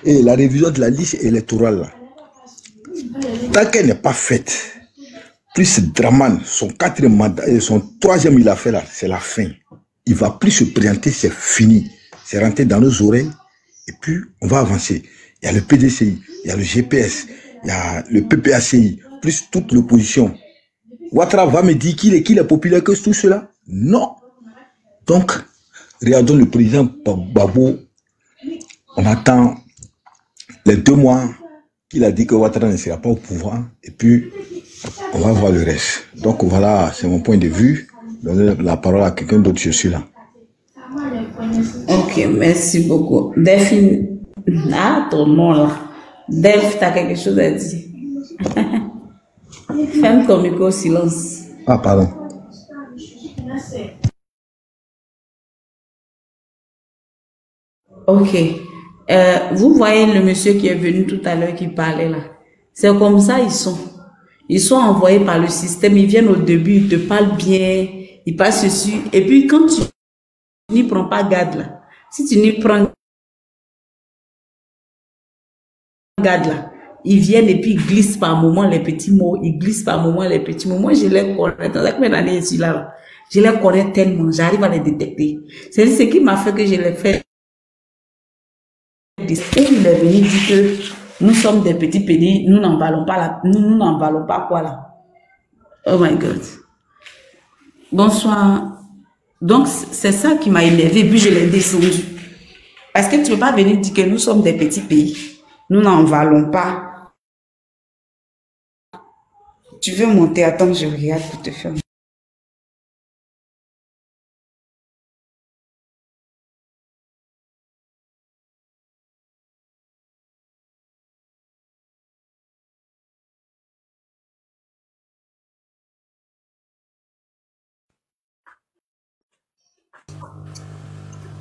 et la révision de la liste électorale là, tant qu'elle n'est pas faite, plus Draman, son 4e mandat et son 3e il a fait là, c'est la fin. Il ne va plus se présenter, c'est fini. C'est rentré dans nos oreilles et puis on va avancer. Il y a le PDCI, il y a le GPS, il y a le PPACI, plus toute l'opposition. Ouattara va me dire qu'il est populaire que tout cela? Non. Donc, regardons le président Gbagbo. On attend les 2 mois qu'il a dit que Ouattara ne sera pas au pouvoir et puis on va voir le reste. Donc voilà, c'est mon point de vue. Donner la parole à quelqu'un d'autre, je suis là. Ok, merci beaucoup. Delphine, ton nom là. Delph, tu as quelque chose à dire? Ferme ton micro, silence. Ah, pardon. Ok. Vous voyez le monsieur qui est venu tout à l'heure qui parlait là. C'est comme ça ils sont. Ils sont envoyés par le système. Ils viennent au début, ils te parlent bien, ils passent ceci. Et puis quand tu n'y prends pas garde là, si tu n'y prends garde là, ils viennent et puis ils glissent par moment les petits mots. Ils glissent par moment les petits mots. Moi je les connais. Dans combien d'années je suis là, je les connais tellement. J'arrive à les détecter. C'est ce qui m'a fait que je les fais. Et il est venu dire que nous sommes des petits pays, nous n'en valons pas là, nous n'en valons pas quoi là. Oh my God. Bonsoir. Donc c'est ça qui m'a énervé, puis je l'ai descendu. Parce que tu ne peux pas venir dire que nous sommes des petits pays, nous n'en valons pas. Tu veux monter, attends, je regarde pour te faire.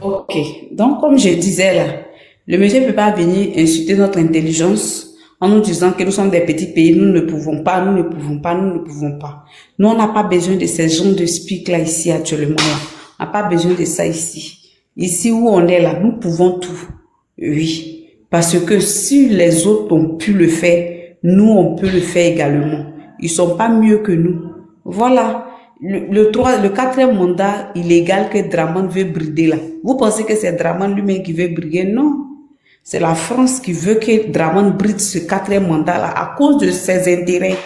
Ok. Donc, comme je disais là, le monsieur ne peut pas venir insulter notre intelligence en nous disant que nous sommes des petits pays, nous ne pouvons pas, nous ne pouvons pas, nous ne pouvons pas. Nous, on n'a pas besoin de ces gens de speak là ici actuellement là. On n'a pas besoin de ça ici. Ici où on est là, nous pouvons tout. Oui. Parce que si les autres ont pu le faire, nous, on peut le faire également. Ils sont pas mieux que nous. Voilà. Le quatrième mandat illégal que Draman veut brider là. Vous pensez que c'est Draman lui-même qui veut briguer? Non. C'est la France qui veut que Draman bride ce quatrième mandat là à cause de ses intérêts.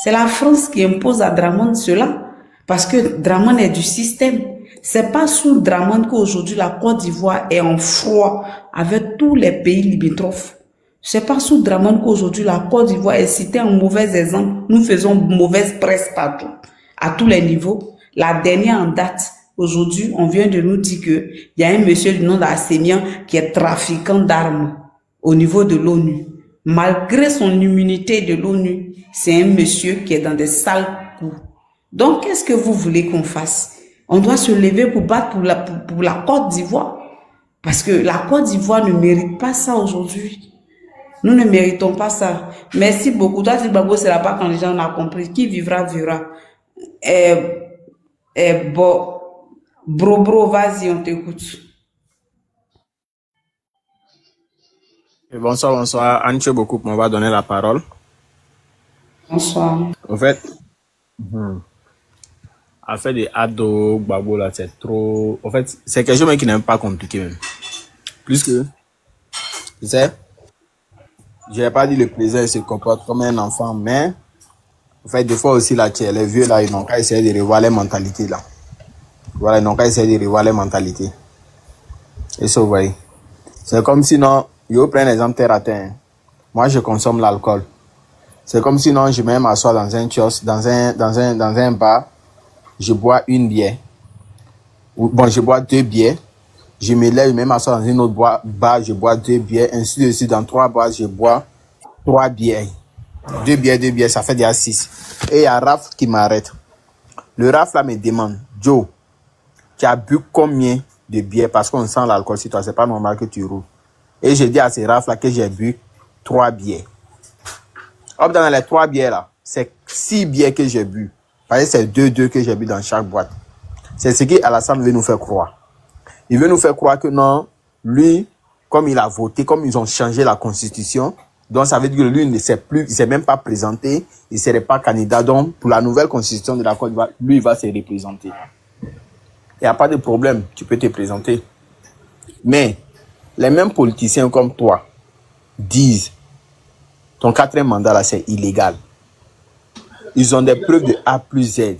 C'est la France qui impose à Draman cela. Parce que Draman est du système. C'est pas sous Draman qu'aujourd'hui la Côte d'Ivoire est en froid avec tous les pays limitrophes. C'est pas sous Draman qu'aujourd'hui la Côte d'Ivoire est citée en mauvais exemple. Nous faisons mauvaise presse partout, à tous les niveaux. La dernière en date, aujourd'hui, on vient de nous dire que il y a un monsieur du nom d'Assémian qui est trafiquant d'armes au niveau de l'ONU. Malgré son immunité de l'ONU, c'est un monsieur qui est dans des sales coups. Donc, qu'est-ce que vous voulez qu'on fasse? On doit se lever pour battre pour la Côte d'Ivoire. Parce que la Côte d'Ivoire ne mérite pas ça aujourd'hui. Nous ne méritons pas ça. Merci beaucoup. Toi, Zimbabwe, c'est là-bas quand les gens ont compris. Qui vivra, verra. Bon, bro, vas-y, on t'écoute. Bonsoir. Anche beaucoup, on va donner la parole. Bonsoir. En fait, affaire des ados, Gbagbo, là, c'est trop... En fait, c'est quelque chose qui n'est pas compliqué, même. Plus que... Tu sais, je n'ai pas dit le plaisir, il se comporte comme un enfant, mais... En fait, des fois aussi, là, les vieux, là, ils n'ont qu'à essayer de revoir les mentalités, là. Voilà, ils n'ont qu'à essayer de revoir les mentalités. Et ça, vous voyez. C'est comme sinon, je vous prends un exemple terre à terre. Moi, je consomme l'alcool. C'est comme sinon, je vais m'asseoir dans un kiosque, dans un bar, je bois une bière. Bon, je bois 2 bières. Je me lève, je vais m'asseoir dans une autre bar, je bois 2 bières. Ainsi de suite, dans 3 bars, je bois 3 bières. 2 bières, ça fait déjà 6. Et il y a Raph qui m'arrête. Le Raph là me demande, Joe, tu as bu combien de bières? Parce qu'on sent l'alcool sur toi, c'est pas normal que tu roules. Et je dis à ce Raph là que j'ai bu 3 bières. Hop, dans les 3 bières là, c'est 6 bières que j'ai bu. Parce que c'est 2 que j'ai bu dans chaque boîte. C'est ce qu'Alassane veut nous faire croire. Il veut nous faire croire que non, lui, comme il a voté, comme ils ont changé la constitution, donc ça veut dire que lui ne s'est plus, il s'est même pas présenté, il ne serait pas candidat. Donc pour la nouvelle constitution de la Côte d'Ivoire, lui il va se représenter. Il n'y a pas de problème, tu peux te présenter. Mais les mêmes politiciens comme toi disent ton 4e mandat là c'est illégal. Ils ont des preuves de A plus Z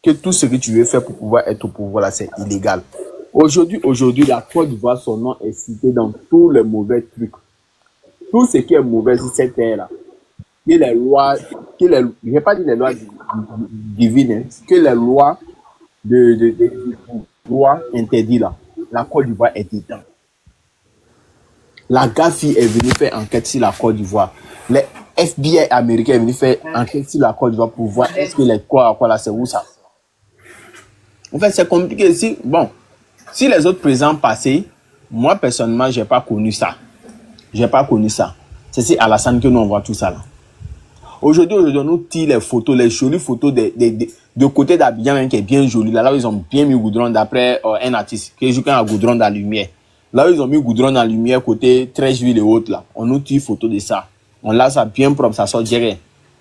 que tout ce que tu veux faire pour pouvoir être au pouvoir là c'est illégal. Aujourd'hui, la Côte d'Ivoire, son nom est cité dans tous les mauvais trucs. Tout ce qui est mauvais sur cette terre-là, que les lois, je ne vais pas dire les lois divines, que les lois de droit interdit là, la Côte d'Ivoire est dedans. La GAFI est venue faire enquête sur la Côte d'Ivoire. Les FBI américains est venu faire enquête sur la Côte d'Ivoire pour voir est-ce que les quoi là, c'est où ça. En fait, c'est compliqué ici. Bon, si les autres présidents passés, moi personnellement, j'ai pas connu ça. J'ai pas connu ça. C'est si Alassane que nous on voit tout ça là. Aujourd'hui, on nous tire les photos, les jolies photos de côté d'Abidjan qui est bien joli. Là où ils ont bien mis goudron d'après un artiste qui joue un goudron dans la lumière. Là où ils ont mis goudron dans la lumière côté Trècheville et autres là. On nous tire photo de ça. On l'a ça bien propre, ça sort direct.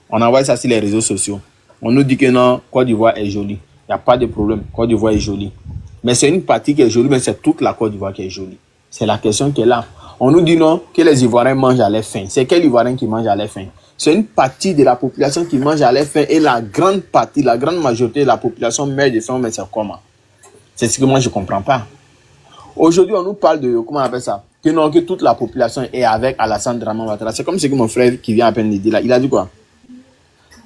On envoie ça sur les réseaux sociaux. On nous dit que non, Côte d'Ivoire est jolie. Il n'y a pas de problème. Côte d'Ivoire est jolie. Mais c'est une partie qui est jolie, mais c'est toute la Côte d'Ivoire qui est jolie. C'est la question qui est là. On nous dit non, que les Ivoiriens mangent à leur faim. C'est quel Ivoirien qui mange à leur faim? C'est une partie de la population qui mange à leur faim et la grande partie, la grande majorité de la population meurt de faim, mais c'est comment? C'est ce que moi je ne comprends pas. Aujourd'hui, on nous parle de, comment on appelle ça? Que non, que toute la population est avec Alassane Draman Ouattara. C'est comme ce que mon frère qui vient à peine de dire là. Il a dit quoi?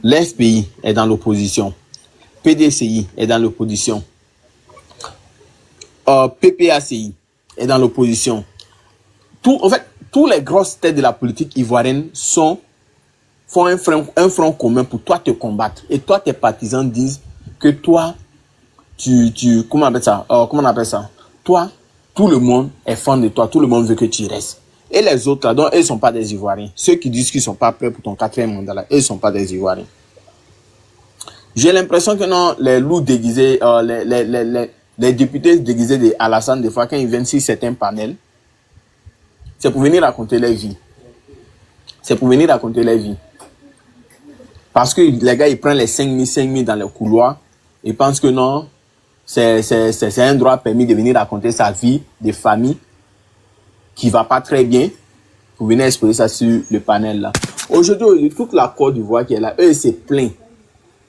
L'FPI est dans l'opposition. PDCI est dans l'opposition. PPACI est dans l'opposition. En fait, tous les grosses têtes de la politique ivoirienne font un front commun pour toi te combattre. Et toi, tes partisans disent que toi, comment on appelle ça? Toi, tout le monde est fan de toi, tout le monde veut que tu restes. Et les autres, là, donc, eux ne sont pas des Ivoiriens. Ceux qui disent qu'ils ne sont pas prêts pour ton 4e mandat, là, eux ne sont pas des Ivoiriens. J'ai l'impression que non, les loups déguisés, les députés déguisés de Alassane, des fois, quand ils viennent sur certains panels, c'est pour venir raconter leur vie. C'est pour venir raconter leur vie. Parce que les gars, ils prennent les 5 000 dans le couloir. Ils pensent que non, c'est un droit permis de venir raconter sa vie de famille qui va pas très bien pour venir exposer ça sur le panel là. Aujourd'hui, toute la Côte d'Ivoire qui est là, eux, ils se plaignent.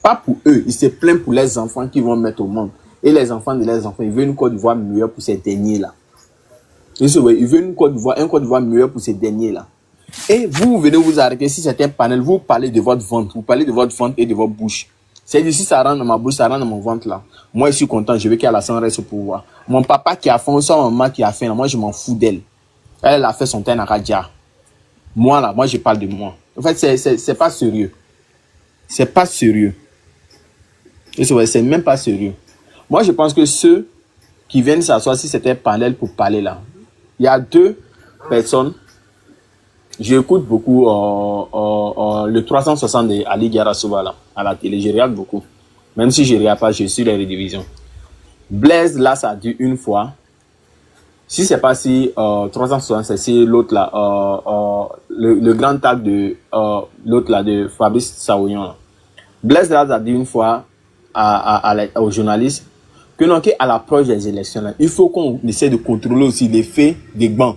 Pas pour eux, ils se plaignent pour les enfants qu'ils vont mettre au monde. Et les enfants de leurs enfants, ils veulent une Côte d'Ivoire meilleure pour ces derniers là. Ils veulent un Côte d'Ivoire meilleur pour ces derniers là. Et vous venez vous arrêter si c'est un panel, vous parlez de votre ventre, vous parlez de votre ventre et de votre bouche. C'est-à-dire si ça rentre dans ma bouche, ça rentre dans mon ventre là. Moi je suis content, je veux qu'Alassane reste au pouvoir. Mon papa qui a fait, ou sa maman qui a fait, là, moi je m'en fous d'elle. Elle a fait son teint à Radia. Moi là, moi je parle de moi. En fait c'est pas sérieux. C'est pas sérieux. C'est même pas sérieux. Moi je pense que ceux qui viennent s'asseoir si c'était un panel pour parler là. Il y a 2 personnes. J'écoute beaucoup le 360 de Ali Garasouba là, à la télé. Je regarde beaucoup. Même si je ne regarde pas, je suis les rediffusions. Blaise, là, ça a dit une fois. Si c'est pas si 360, c'est si l'autre là, le grand tag de l'autre là, de Fabrice Saouillon là. Blaise, là, ça a dit une fois aux journalistes que non, qu'à l'approche des élections là, il faut qu'on essaie de contrôler aussi l'effet des bancs.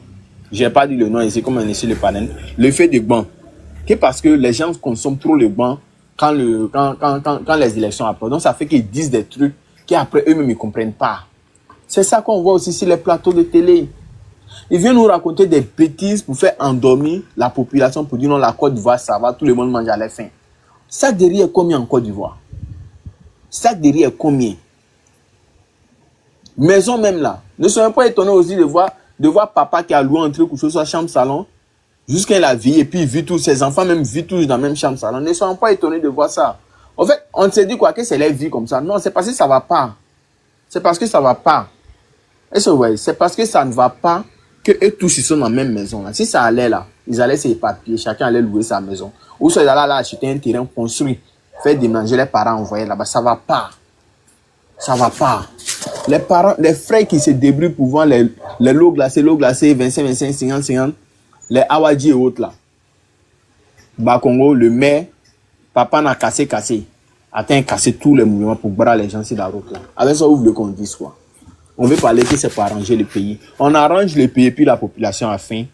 Je n'ai pas dit le nom ici, comme on est sur le panel. L'effet des bancs. Que parce que les gens consomment trop le banc quand les élections approchent. Donc ça fait qu'ils disent des trucs qu'après eux-mêmes ils ne comprennent pas. C'est ça qu'on voit aussi sur les plateaux de télé. Ils viennent nous raconter des bêtises pour faire endormir la population, pour dire non, la Côte d'Ivoire, ça va, tout le monde mange à la faim. Ça derrière combien en Côte d'Ivoire? Ça derrière combien? Maison même là. Ne soyez pas étonnés aussi de voir papa qui a loué un truc ou chose soit chambre-salon, jusqu'à la vie, et puis il vit tous, ses enfants même vivent tous dans la même chambre-salon. Ne soyons pas étonnés de voir ça. En fait, on se dit quoi, que c'est leur vie comme ça. Non, c'est parce que ça va pas. C'est parce que ça va pas. C'est parce que ça ne va pas que eux tous ils sont dans la même maison. Là. Si ça allait là, ils allaient s'éparpiller, chacun allait louer sa maison. Ou soit ils allaient là acheter un terrain construit, faire déménager les parents envoyés là-bas. Ça va pas. Ça va pas. Les parents, les frères qui se débrouillent pour voir les lots glacés, 25, 50, les Awadji et autres là. Bakongo, le maire, papa n'a cassé. Atteint cassé tous les mouvements pour barrer les gens sur la route là. Avec ça, vous voulez qu'on dise quoi? On veut parler que c'est pour arranger le pays. On arrange le pays puis la population a faim.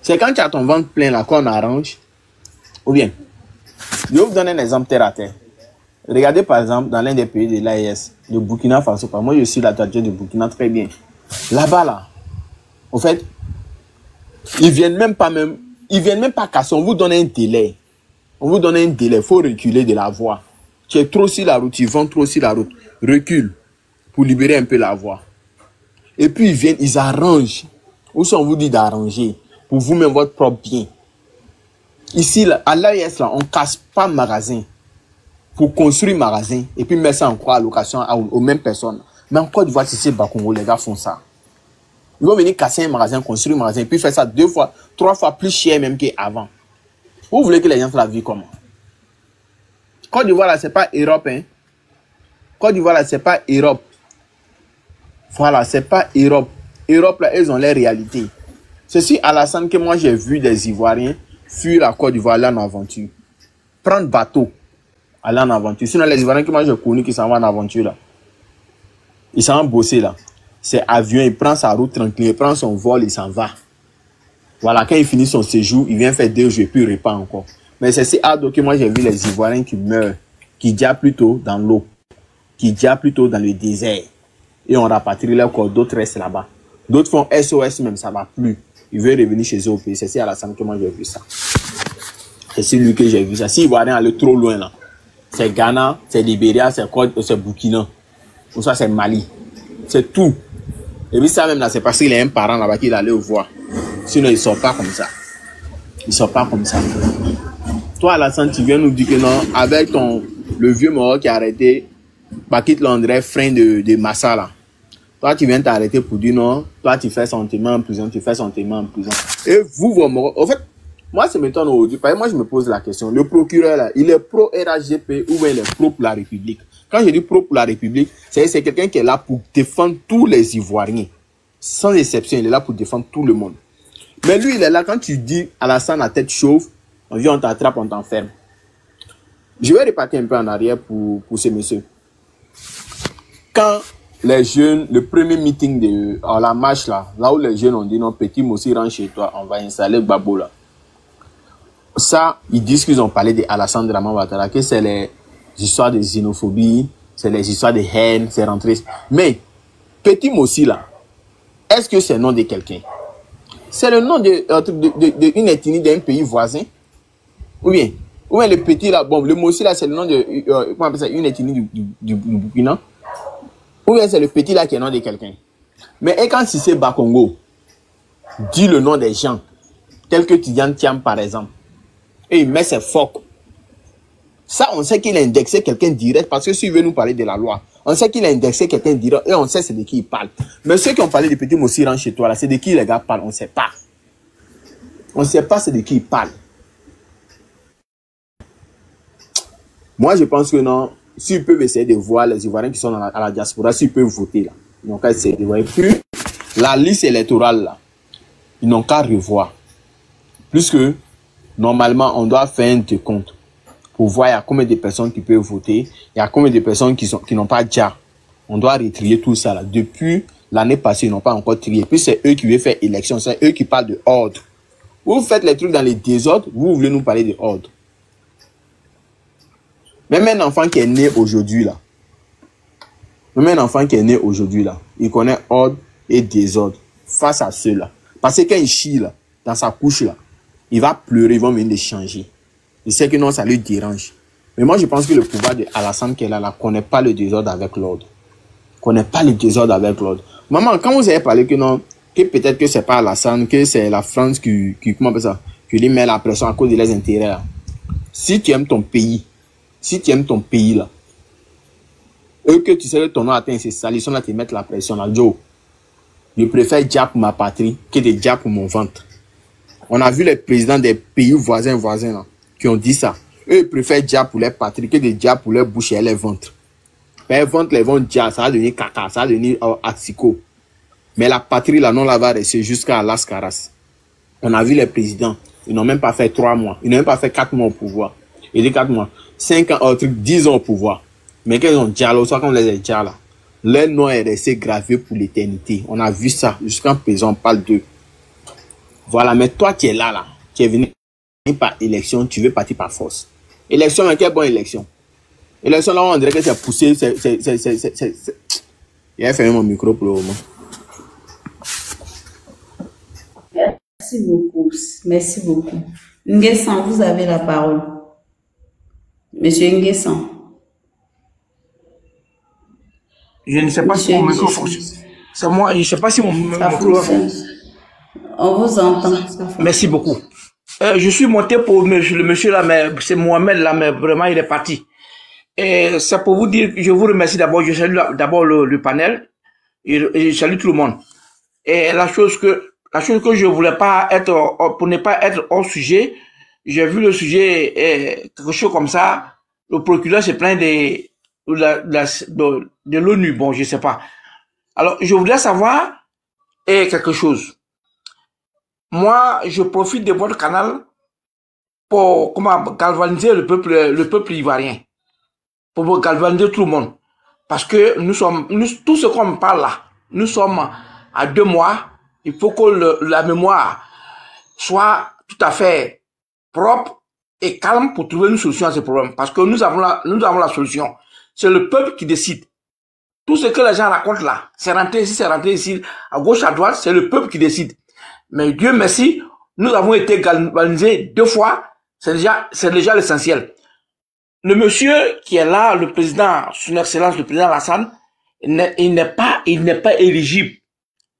C'est quand tu as ton ventre plein là qu'on arrange. Ou bien, je vais vous donner un exemple terre à terre. Regardez par exemple dans l'un des pays de l'AES, le Burkina Faso. Moi je suis la tête de Burkina très bien. Là-bas là, en fait, ils viennent même pas casser. On vous donne un délai. Il faut reculer de la voie. Tu es trop sur la route, ils vont trop sur la route. Recule pour libérer un peu la voie. Et puis ils viennent, ils arrangent. Ou si on vous dit d'arranger pour vous-même votre propre bien. Ici là, à l'AES là, on casse pas magasin. Pour construire un magasin et puis mettre ça en location aux mêmes personnes. Mais en Côte d'Ivoire, si c'est Bakongo, les gars font ça. Ils vont venir casser un magasin, construire un magasin et puis faire ça 2 fois, 3 fois plus cher même qu'avant. Vous voulez que les gens la vivent comment? Côte d'Ivoire là, c'est pas Europe, hein. Côte d'Ivoire là, c'est pas Europe. Voilà, c'est pas Europe. Europe là, ils ont les réalités. Ceci Alassane que moi j'ai vu des Ivoiriens fuir la Côte d'Ivoire là en aventure. Prendre bateau. Aller en aventure. Sinon, les Ivoiriens que moi j'ai connus qui s'en vont en aventure là. Ils s'en vont bosser là. C'est avion, il prend sa route tranquille, il prend son vol, il s'en va. Voilà, quand il finit son séjour, il vient faire 2 jours et puis il repart encore. Mais c'est si hard que moi j'ai vu les Ivoiriens qui meurent, qui diable plutôt dans l'eau, qui diable plutôt dans le désert. Et on rapatrie leur corps, d'autres restent là-bas. D'autres font SOS même, ça va plus. Ils veulent revenir chez eux au pays. C'est si Alassane que moi j'ai vu ça. C'est si lui que j'ai vu ça. Si Ivoiriens allaient trop loin là. C'est Ghana, c'est Libéria, c'est Burkina. Ou ça, c'est Mali. C'est tout. Et puis ça même là, c'est parce qu'il y a un parent là-bas qui allait le voir. Sinon, il ne sort pas comme ça. Il ne sort pas comme ça. Toi, Alassane, tu viens nous dire que non, avec le vieux mort qui a arrêté, Bakit Landré, frein de Massa là. Toi, tu viens t'arrêter pour dire non. Toi, tu fais sentiment en prison, tu fais sentiment en prison. Et vous, en fait, moi, ça m'étonne aujourd'hui. Parce que moi, je me pose la question. Le procureur, là, il est pro-RHGP ou bien il est pro pour la République? Quand je dis pro pour la République, c'est quelqu'un qui est là pour défendre tous les Ivoiriens. Sans exception, il est là pour défendre tout le monde. Mais lui, il est là quand tu dis Alassane à tête chauve, on vient, on t'attrape, on t'enferme. Je vais repartir un peu en arrière pour ce monsieur. Quand les jeunes, le premier meeting à la marche là où les jeunes ont dit non, petit Mossi, rentre chez toi, on va installer Gbagbo là. Ça, ils disent qu'ils ont parlé de Alassane Draman Ouattara, que c'est les histoires de xénophobie, c'est les histoires de haine, c'est rentré. Mais, petit Mossi là, est-ce que c'est le nom de quelqu'un? C'est le nom d'une ethnie d'un pays voisin? Ou bien le petit là, bon, le Mossi là, c'est le nom de, comment on appelle ça, une ethnie du Burkina? Ou bien c'est le petit là qui est le nom de quelqu'un? Mais et quand Cissé Bakongo dit le nom des gens, tels que Tidiane Thiam par exemple, et il met ses phoques, ça on sait qu'il a indexé quelqu'un direct, parce que s'il veut nous parler de la loi, on sait qu'il a indexé quelqu'un direct, et on sait c'est de qui il parle. Mais ceux qui ont parlé de petit Mossi rentre chez toi là, c'est de qui les gars parlent, on ne sait pas. On ne sait pas c'est de qui il parle. Moi je pense que non, s'ils peuvent essayer de voir les Ivoiriens qui sont à la diaspora, s'ils peuvent voter là, ils n'ont qu'à essayer de voir. Et puis, la liste électorale là, ils n'ont qu'à revoir. Plus que, normalement, on doit faire un décompte pour voir il y a combien de personnes qui peuvent voter, il y a combien de personnes qui n'ont pas déjà. On doit retrier tout ça là. Depuis l'année passée, ils n'ont pas encore trié. Puis c'est eux qui veulent faire élection, c'est eux qui parlent de ordre. Vous faites les trucs dans les désordres, vous voulez nous parler de ordre. Même un enfant qui est né aujourd'hui là, il connaît ordre et désordre face à ceux-là. Parce que quand il chie là, dans sa couche là, il va pleurer, ils vont venir de changer. Il sait que non, ça lui dérange. Mais moi, je pense que le pouvoir de Alassane qui est là, ne connaît pas le désordre avec l'ordre. Connaît pas le désordre avec l'ordre. Maman, quand vous avez parlé que non, que peut-être que c'est pas Alassane, que c'est la France qui comment on appelle ça, qui lui met la pression à cause de leurs intérêts là. Si tu aimes ton pays là, eux que tu sais que ton nom atteint ces salisons là, te mettre la pression là, Joe. Je préfère Dia pour ma patrie que de Dia pour mon ventre. On a vu les présidents des pays voisins là, qui ont dit ça. Eux ils préfèrent Dia pour leur patrie que de Dia pour leur bouche et leur ventre. Les ventre, les vont Dia, ça va devenir caca, ça va devenir axico. Mais la patrie là, non, la va rester jusqu'à Las Caras. On a vu les présidents, ils n'ont même pas fait 3 mois, ils n'ont même pas fait 4 mois au pouvoir. Il dit 4 mois, 5 ans, 10 ans au pouvoir. Mais quand ils ont Dia, là, soit comme les Dia là, leur nom est resté gravé pour l'éternité. On a vu ça, jusqu'en présent, on parle d'eux. Voilà, mais toi qui es là, qui es venu par élection, tu veux partir par force. Élection, mais quelle bonne élection. Élection, là, on dirait que c'est poussé, Il a fermé mon micro pour le moment. Merci beaucoup. Merci beaucoup. Nguessan, vous avez la parole. Monsieur Nguessan. Je ne sais pas si mon micro fonctionne. C'est moi, je ne sais pas si mon micro fonctionne. On vous entend. Merci beaucoup. Je suis monté pour le monsieur là, mais c'est Mohamed là, mais vraiment il est parti. Et c'est pour vous dire que je vous remercie d'abord. Je salue d'abord le panel et je salue tout le monde. Et la chose que je voulais pas être, pour ne pas être hors sujet, j'ai vu le sujet, quelque chose comme ça. Le procureur se plaint de l'ONU. Bon, je sais pas. Alors, je voudrais savoir quelque chose. Moi, je profite de votre canal pour galvaniser le peuple ivoirien, pour galvaniser tout le monde, parce que tout ce qu'on parle là, nous sommes à 2 mois. Il faut que la mémoire soit tout à fait propre et calme pour trouver une solution à ce problème, parce que nous avons la solution. C'est le peuple qui décide. Tout ce que les gens racontent là, c'est rentré ici, à gauche, à droite, c'est le peuple qui décide. Mais Dieu merci, nous avons été galvanisés 2 fois, c'est déjà l'essentiel. Le monsieur qui est là, le président, son excellence, le président Alassane, il n'est pas éligible.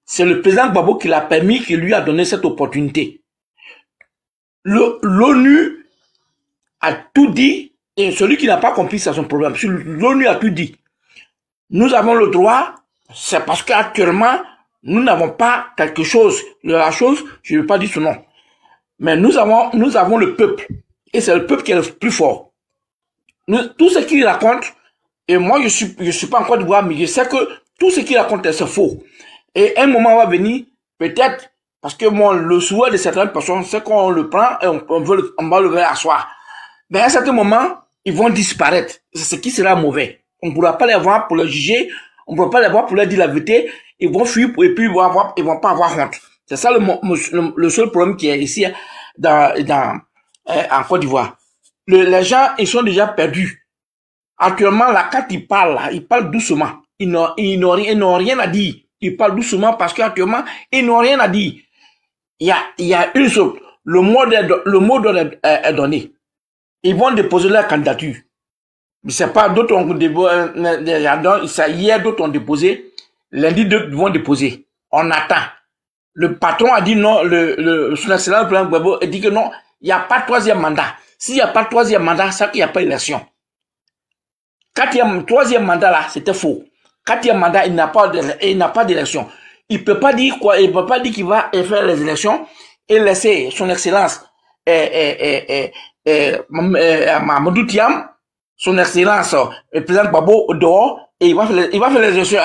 C'est le président Gbagbo qui l'a permis, qui lui a donné cette opportunité. L'ONU a tout dit, et celui qui n'a pas compris, c'est son problème. L'ONU a tout dit. Nous avons le droit C'est parce qu'actuellement, nous n'avons pas quelque chose. La chose, je ne vais pas dire son nom. Mais nous avons le peuple. Et c'est le peuple qui est le plus fort. Tout ce qu'il raconte, et moi je suis pas en Côte d'Ivoire, mais je sais que tout ce qu'il raconte c'est faux. Et un moment va venir, peut-être, parce que le souhait de certaines personnes, c'est qu'on le prend et on va le faire asseoir. Mais à un certain moment, ils vont disparaître. C'est ce qui sera mauvais. On ne pourra pas les voir pour les juger, on ne pourra pas les voir pour leur dire la vérité. Ils vont fuir et puis ils vont pas avoir honte. C'est ça le seul problème qui est ici en Côte d'Ivoire. Les gens, ils sont déjà perdus. Actuellement, là, quand ils parlent doucement. Ils n'ont rien à dire. Ils parlent doucement parce qu'actuellement, ils n'ont rien à dire. Il y a une chose. Le mot est donné. Ils vont déposer leur candidature. Mais c'est pas, d'autres ont déposé, hier, d'autres ont déposé. Lundi, d'autres vont déposer. On attend. Le patron a dit non, son excellence, le président Gbagbo, a dit que non, il n'y a pas de troisième mandat. S'il n'y a pas de troisième mandat, ça qu'il n'y a pas d'élection. Quand il y a un troisième mandat là, c'était faux. Quand il y a un mandat, il n'a pas d'élection. Il peut pas dire quoi, il peut pas dire qu'il va faire les élections et laisser son excellence, Mamadou Thiam, son excellence, le président Gbagbo dehors, et il va faire les élections.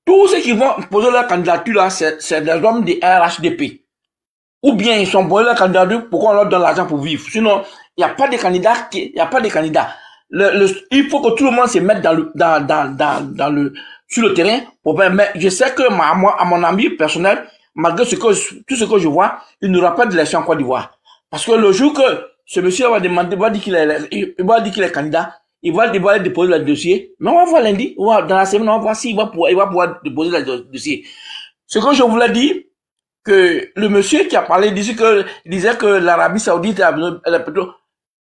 Tous ceux qui vont poser leur candidature là, c'est des hommes de RHDP. Ou bien ils sont posés leur candidature pour qu'on leur donne l'argent pour vivre. Sinon, il n'y a pas de candidat il faut que tout le monde se mette sur le terrain pour faire. Mais je sais que à mon avis personnel, malgré tout ce que je vois, il n'y aura pas d'élection en Côte d'Ivoire. Parce que le jour que ce monsieur va dire qu'il est candidat, il va déposer le dossier. Mais on va voir lundi, dans la semaine, on va voir s'il va pouvoir déposer le dossier. Ce que je voulais dire, que le monsieur qui a parlé disait que l'Arabie Saoudite a besoin de pétrole.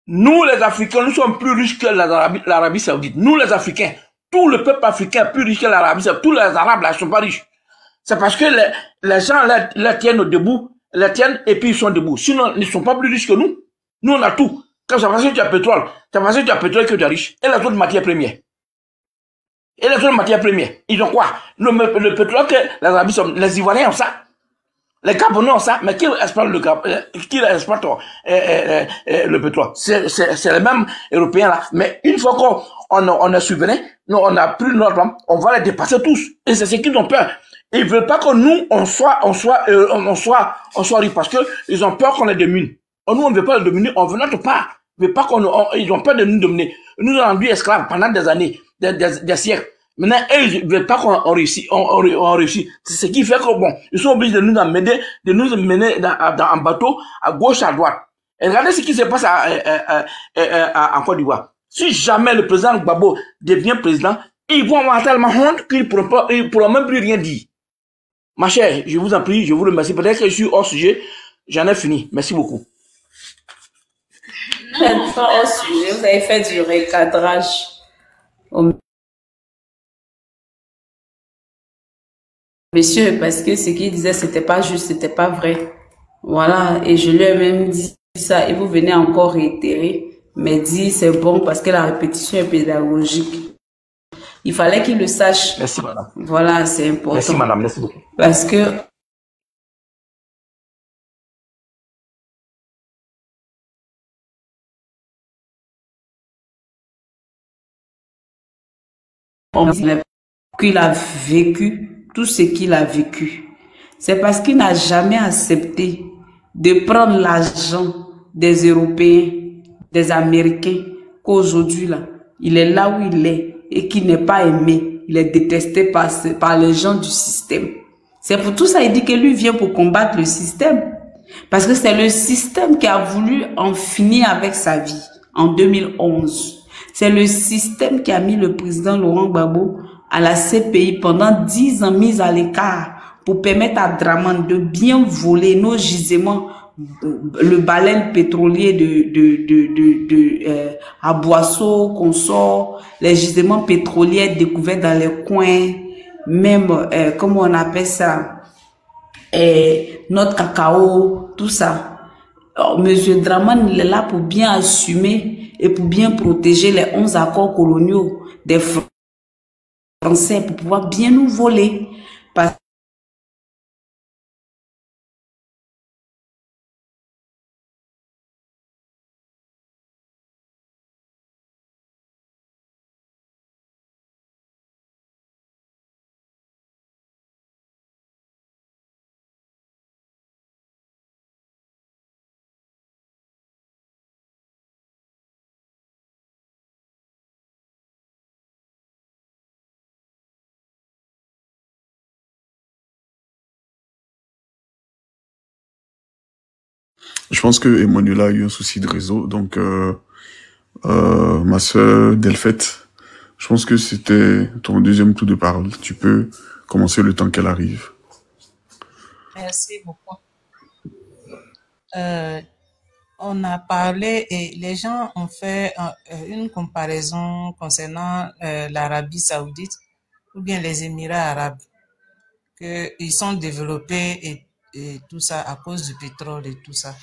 Nous, les Africains, nous sommes plus riches que l'Arabie Saoudite. Nous, les Africains, tout le peuple africain est plus riche que l'Arabie Saoudite. Tous les Arabes, là, ils sont pas riches. C'est parce que les gens, les tiennent debout, les tiennent et puis ils sont debout. Sinon, ils ne sont pas plus riches que nous. Nous, on a tout. Quand c'est parce que tu as pétrole, c'est parce que tu as pétrole que tu es riche. Et les autres matières premières. Ils ont quoi? Le pétrole que l'Arabie Saoudite, les Ivoiriens ont ça. Les Gabonais ont ça, mais qui exploite le pétrole? C'est les mêmes Européens là. Mais une fois qu'on est souverain, nous on a pris notre plan, on va les dépasser tous. Et c'est ce qu'ils ont peur. Ils veulent pas que nous on soit riches parce que ils ont peur qu'on les domine. Nous on veut pas les dominer, on veut notre part. Ils ont peur de nous dominer. Nous avons rendu esclaves pendant des années, des siècles. Maintenant, eux, ils veulent pas qu'on réussit, on réussit. C'est ce qui fait que bon, ils sont obligés de nous mener en bateau, à gauche, à droite. Et regardez ce qui se passe en Côte d'Ivoire. Si jamais le président Gbagbo devient président, ils vont avoir tellement honte qu'ils pourront même plus rien dire. Ma chère, je vous en prie, je vous remercie. Peut-être que je suis hors sujet. J'en ai fini. Merci beaucoup. Vous n'êtes pas hors sujet, vous avez fait du recadrage. Monsieur, parce que ce qu'il disait, c'était pas juste, c'était pas vrai. Voilà, et je lui ai même dit ça, et vous venez encore réitérer, mais dit c'est bon parce que la répétition est pédagogique. Il fallait qu'il le sache. Merci, madame. Voilà, c'est important. Merci, madame, merci beaucoup. Parce que qu'il a vécu tout ce qu'il a vécu. C'est parce qu'il n'a jamais accepté de prendre l'argent des Européens, des Américains, qu'aujourd'hui, là, il est là où il est et qu'il n'est pas aimé. Il est détesté par les gens du système. C'est pour tout ça qu'il dit que lui vient pour combattre le système. Parce que c'est le système qui a voulu en finir avec sa vie en 2011. C'est le système qui a mis le président Laurent Gbagbo à la CPI pendant 10 ans mis à l'écart pour permettre à Draman de bien voler nos gisements, le baleine pétrolier à Boisseau, consort, les gisements pétroliers découverts dans les coins, même, comment on appelle ça, notre cacao, tout ça. Alors, Monsieur Draman, il est là pour bien assumer et pour bien protéger les 11 accords coloniaux des Français pour pouvoir bien nous voler. Parce Je pense que Emmanuela a eu un souci de réseau, donc ma sœur Delphette, je pense que c'était ton deuxième tour de parole. Tu peux commencer le temps qu'elle arrive. Merci beaucoup. On a parlé et les gens ont fait une comparaison concernant l'Arabie Saoudite ou bien les Émirats arabes, qu'ils sont développés et tout ça à cause du pétrole et tout ça.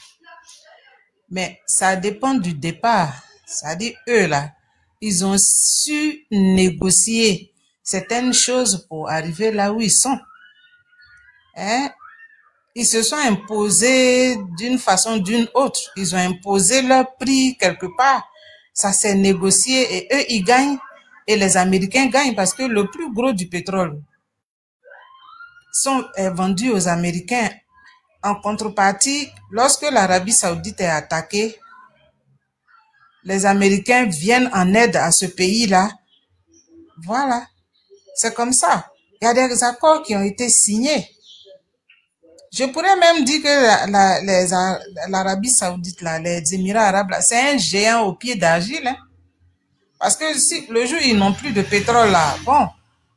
Mais ça dépend du départ. C'est-à-dire, eux, là, ils ont su négocier certaines choses pour arriver là où ils sont. Hein? Ils se sont imposés d'une façon ou d'une autre. Ils ont imposé leur prix quelque part. Ça s'est négocié et eux, ils gagnent. Et les Américains gagnent parce que le plus gros du pétrole est vendu aux Américains. En contrepartie, lorsque l'Arabie Saoudite est attaquée, les Américains viennent en aide à ce pays-là. Voilà. C'est comme ça. Il y a des accords qui ont été signés. Je pourrais même dire que l'Arabie Saoudite, là, les Émirats arabes, c'est un géant au pied d'argile. Hein. Parce que si le jour ils n'ont plus de pétrole là, bon,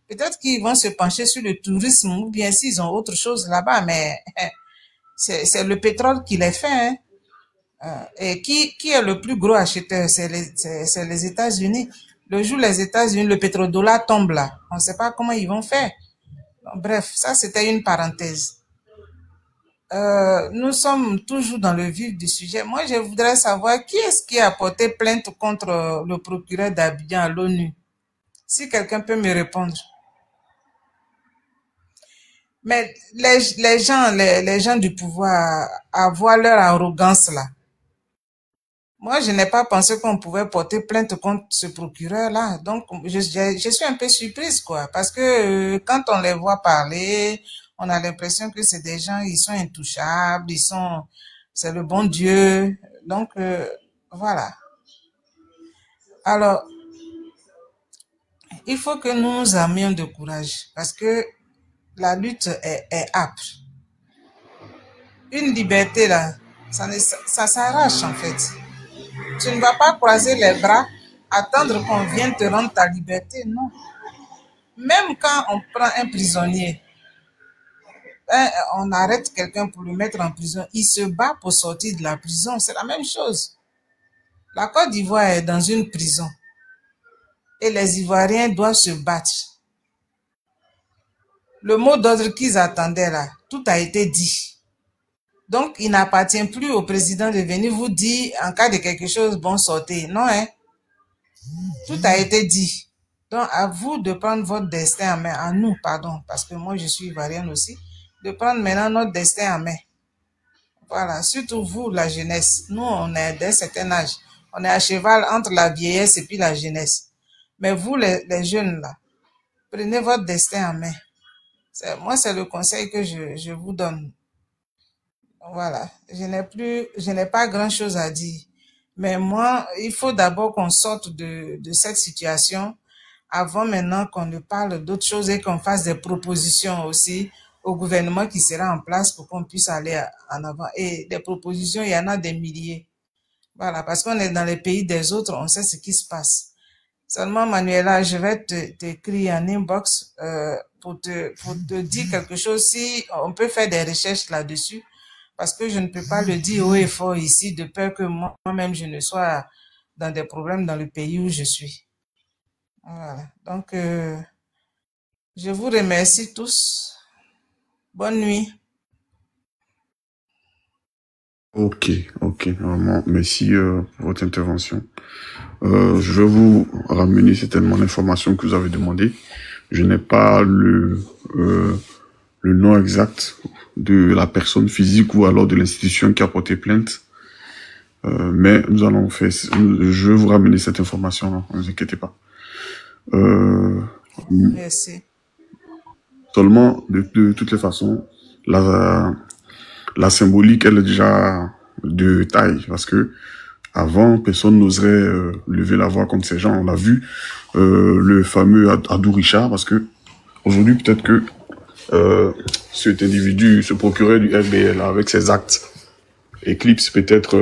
peut-être qu'ils vont se pencher sur le tourisme ou bien s'ils ont autre chose là-bas, mais c'est le pétrole qui les fait. Hein. Et qui est le plus gros acheteur? C'est les États-Unis. Le jour les États-Unis, le pétrodollar tombe là. On ne sait pas comment ils vont faire. Donc, bref, ça c'était une parenthèse. Nous sommes toujours dans le vif du sujet. Moi, je voudrais savoir qui est-ce qui a porté plainte contre le procureur d'Abidjan à l'ONU. Si quelqu'un peut me répondre. Mais les gens du pouvoir, avoir leur arrogance là. Moi, je n'ai pas pensé qu'on pouvait porter plainte contre ce procureur-là. Donc, je suis un peu surprise, quoi. Parce que quand on les voit parler, on a l'impression que c'est des gens, ils sont intouchables, c'est le bon Dieu. Donc, voilà. Alors, il faut que nous nous armions de courage. Parce que la lutte est âpre. Une liberté, là, ça s'arrache, en fait. Tu ne vas pas croiser les bras, attendre qu'on vienne te rendre ta liberté, non. Même quand on prend un prisonnier, on arrête quelqu'un pour le mettre en prison, il se bat pour sortir de la prison, c'est la même chose. La Côte d'Ivoire est dans une prison et les Ivoiriens doivent se battre. Le mot d'ordre qu'ils attendaient là, tout a été dit. Donc, il n'appartient plus au président de venir vous dire, en cas de quelque chose, bon, sortez. Non, hein. Tout a été dit. Donc, à vous de prendre votre destin en main. À nous, pardon, parce que moi, je suis ivoirienne aussi. De prendre maintenant notre destin en main. Voilà. Surtout vous, la jeunesse. Nous, on est d'un certain âge. On est à cheval entre la vieillesse et puis la jeunesse. Mais vous, les jeunes, là, prenez votre destin en main. Moi, c'est le conseil que je vous donne. Voilà, je n'ai pas grand-chose à dire. Mais moi, il faut d'abord qu'on sorte de cette situation avant maintenant qu'on ne parle d'autres choses et qu'on fasse des propositions aussi au gouvernement qui sera en place pour qu'on puisse aller en avant. Et des propositions, il y en a des milliers. Voilà, parce qu'on est dans les pays des autres, on sait ce qui se passe. Seulement, Manuela, je vais t'écrire en inbox pour te dire quelque chose. Si on peut faire des recherches là-dessus, parce que je ne peux pas le dire haut et fort ici, de peur que moi-même je ne sois dans des problèmes dans le pays où je suis. Voilà. Donc, je vous remercie tous. Bonne nuit. Ok, vraiment, merci pour votre intervention. Je vais vous ramener certainement l'information que vous avez demandé, Je n'ai pas le nom exact de la personne physique ou alors de l'institution qui a porté plainte. Mais nous allons faire, je vais vous ramener cette information, ne vous inquiétez pas. Merci. Seulement, de toutes les façons, la symbolique, elle est déjà de taille, parce que avant, personne n'oserait lever la voix contre ces gens. On l'a vu, le fameux Adou Richard, parce que aujourd'hui, peut-être que cet individu, ce procureur du FBL, avec ses actes, éclipse peut-être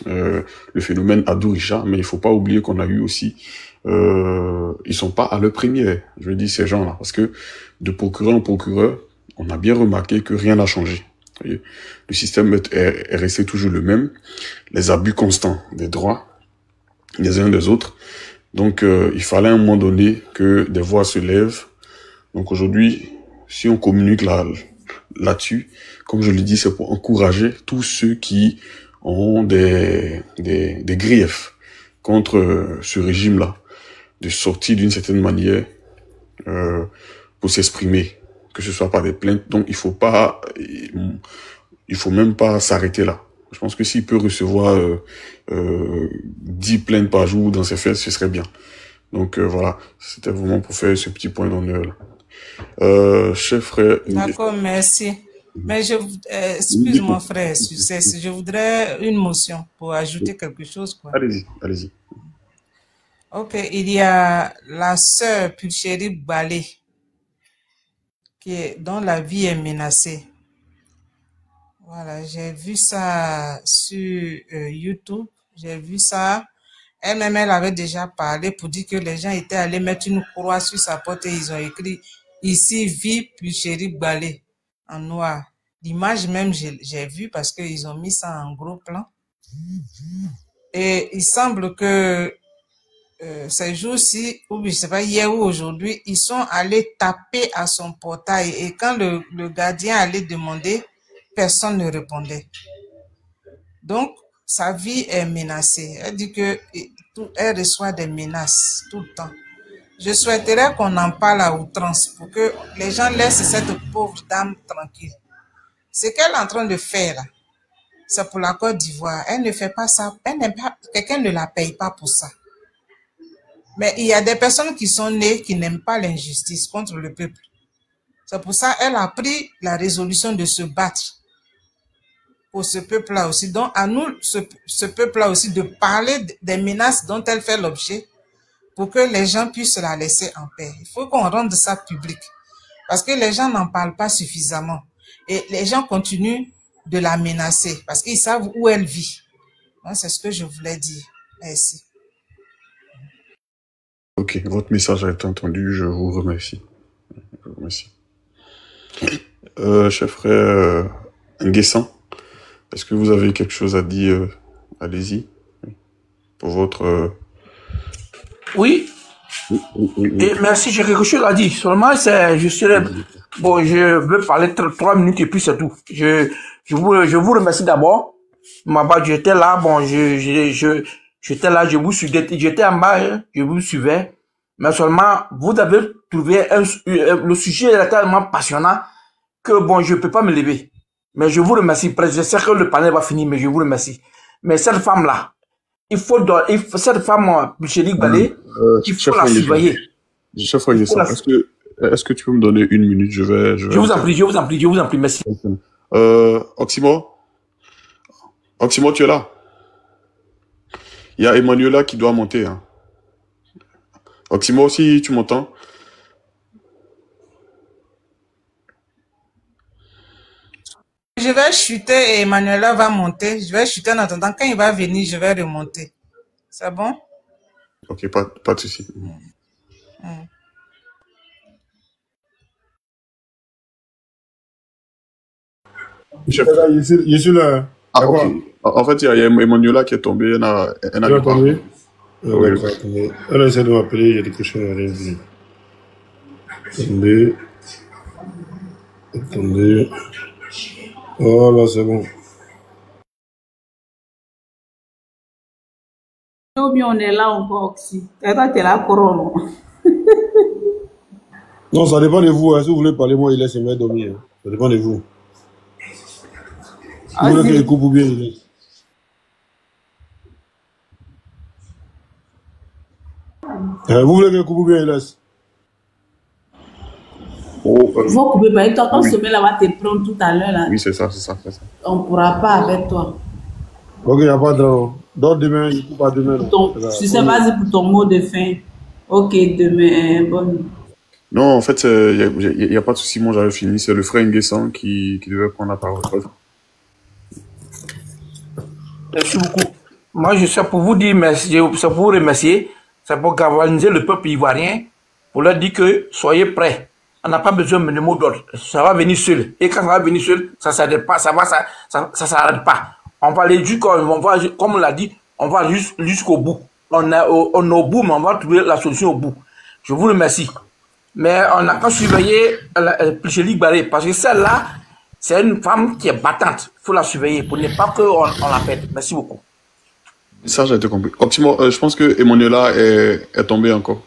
le phénomène Adou Richard, mais il faut pas oublier qu'on a eu aussi, ils sont pas à leur première, je dis ces gens-là, parce que de procureur en procureur, on a bien remarqué que rien n'a changé. Voyez, le système est resté toujours le même, les abus constants des droits des uns des autres. Donc, il fallait à un moment donné que des voix se lèvent. Donc aujourd'hui, si on communique là-dessus, comme je le dis, c'est pour encourager tous ceux qui ont des griefs contre ce régime-là, de sortir d'une certaine manière pour s'exprimer, que ce soit par des plaintes. Donc il faut même pas s'arrêter là. Je pense que s'il peut recevoir 10 plaintes par jour dans ses faits, ce serait bien. Donc voilà, c'était vraiment pour faire ce petit point d'honneur là. Chef frère. D'accord, merci. Mais excuse-moi frère, je voudrais une motion pour ajouter quelque chose, quoi. Allez-y, allez-y. Ok, il y a la sœur Pulchérie Balé dont la vie est menacée. Voilà, j'ai vu ça sur YouTube, j'ai vu ça. Elle-même, elle avait déjà parlé pour dire que les gens étaient allés mettre une croix sur sa porte et ils ont écrit « Ici vit Pulchérie Balé » en noir. L'image même, j'ai vu parce qu'ils ont mis ça en gros plan. Et il semble que ces jours-ci, ou je ne sais pas, hier ou aujourd'hui, ils sont allés taper à son portail. Et quand le gardien allait demander, personne ne répondait. Donc, sa vie est menacée. Elle dit qu'elle reçoit des menaces tout le temps. Je souhaiterais qu'on en parle à outrance pour que les gens laissent cette pauvre dame tranquille. Ce qu'elle est en train de faire, c'est pour la Côte d'Ivoire. Elle ne fait pas ça. Quelqu'un ne la paye pas pour ça. Mais il y a des personnes qui sont nées qui n'aiment pas l'injustice contre le peuple. C'est pour ça qu'elle a pris la résolution de se battre pour ce peuple-là aussi. Donc, à nous, ce peuple-là aussi, de parler des menaces dont elle fait l'objet pour que les gens puissent la laisser en paix. Il faut qu'on rende ça public. Parce que les gens n'en parlent pas suffisamment. Et les gens continuent de la menacer parce qu'ils savent où elle vit. C'est ce que je voulais dire. Merci. Ok, votre message a été entendu, je vous remercie. Je vous remercie. Chef frère Nguessan, est-ce que vous avez quelque chose à dire? Allez-y. Pour votre... Oui. Et merci, j'ai quelque chose à dire. Seulement, bon, je veux parler 3 minutes et puis c'est tout. Je vous remercie d'abord. J'étais là, bon, j'étais là, j'étais en bas, je vous suivais. Mais seulement, vous avez trouvé le sujet est tellement passionnant que bon, je peux pas me lever. Mais je vous remercie. Je sais que le panel va finir, mais je vous remercie. Mais cette femme-là, cette femme, Michel Balé, il faut la surveiller. Chef frère Nguessan, est-ce que tu peux me donner 1 minute? Je vous en prie, merci. Oximo, tu es là? Il y a Emmanuela qui doit monter. Hein. Oximo, si tu m'entends? Je vais chuter et Emmanuela va monter. Je vais chuter en attendant. Quand il va venir, je vais remonter. C'est bon? Ok, pas de souci. Je suis là. Ah, ok. En fait, il y a Emmanuela qui est tombée. Elle n'a pas. Oui. Attendez. Elle essaie de m'appeler, il y a des questions à rien dire. Attendez. Voilà, c'est bon. On est là encore aussi. Toi, tu es là, Corona. Non, ça dépend de vous. Hein. Si vous voulez parler, moi, il laisse me dormir. Hein. Ça dépend de vous. Vous voulez qu'il coupe ou bien il laisse. Vous voulez qu'il coupe ou bien il laisse. Oh, Faut couper, bah, toi, quand oui. ce là va te prendre tout à l'heure, là, Oui, c'est ça, c'est ça, c'est ça. on ne pourra pas avec toi. Ok, il n'y a pas de drame. Donc demain, il coupe pas demain. Tu sais, vas-y pour ton mot de fin. Ok, demain, bonne. Non, en fait, il y a pas de souci, moi j'avais fini. C'est le frère Nguessan qui devait prendre la parole. Merci beaucoup. Moi, je suis pour vous dire merci, c'est pour vous remercier. C'est pour galvaniser le peuple ivoirien, pour leur dire que soyez prêts. On n'a pas besoin de mots d'ordre. Ça va venir seul. Et quand ça va venir seul, ça s'arrête pas, ça s'arrête pas. On va aller comme on l'a dit, on va jusqu'au bout. On est au bout, mais on va trouver la solution au bout. Je vous remercie. Mais on n'a pas surveillé Plichelik Barré, parce que celle-là, c'est une femme qui est battante. Il faut la surveiller pour ne pas qu'on la perde. Merci beaucoup. Ça, j'ai été compris. Optimo, je pense que Emmanuela est tombée encore.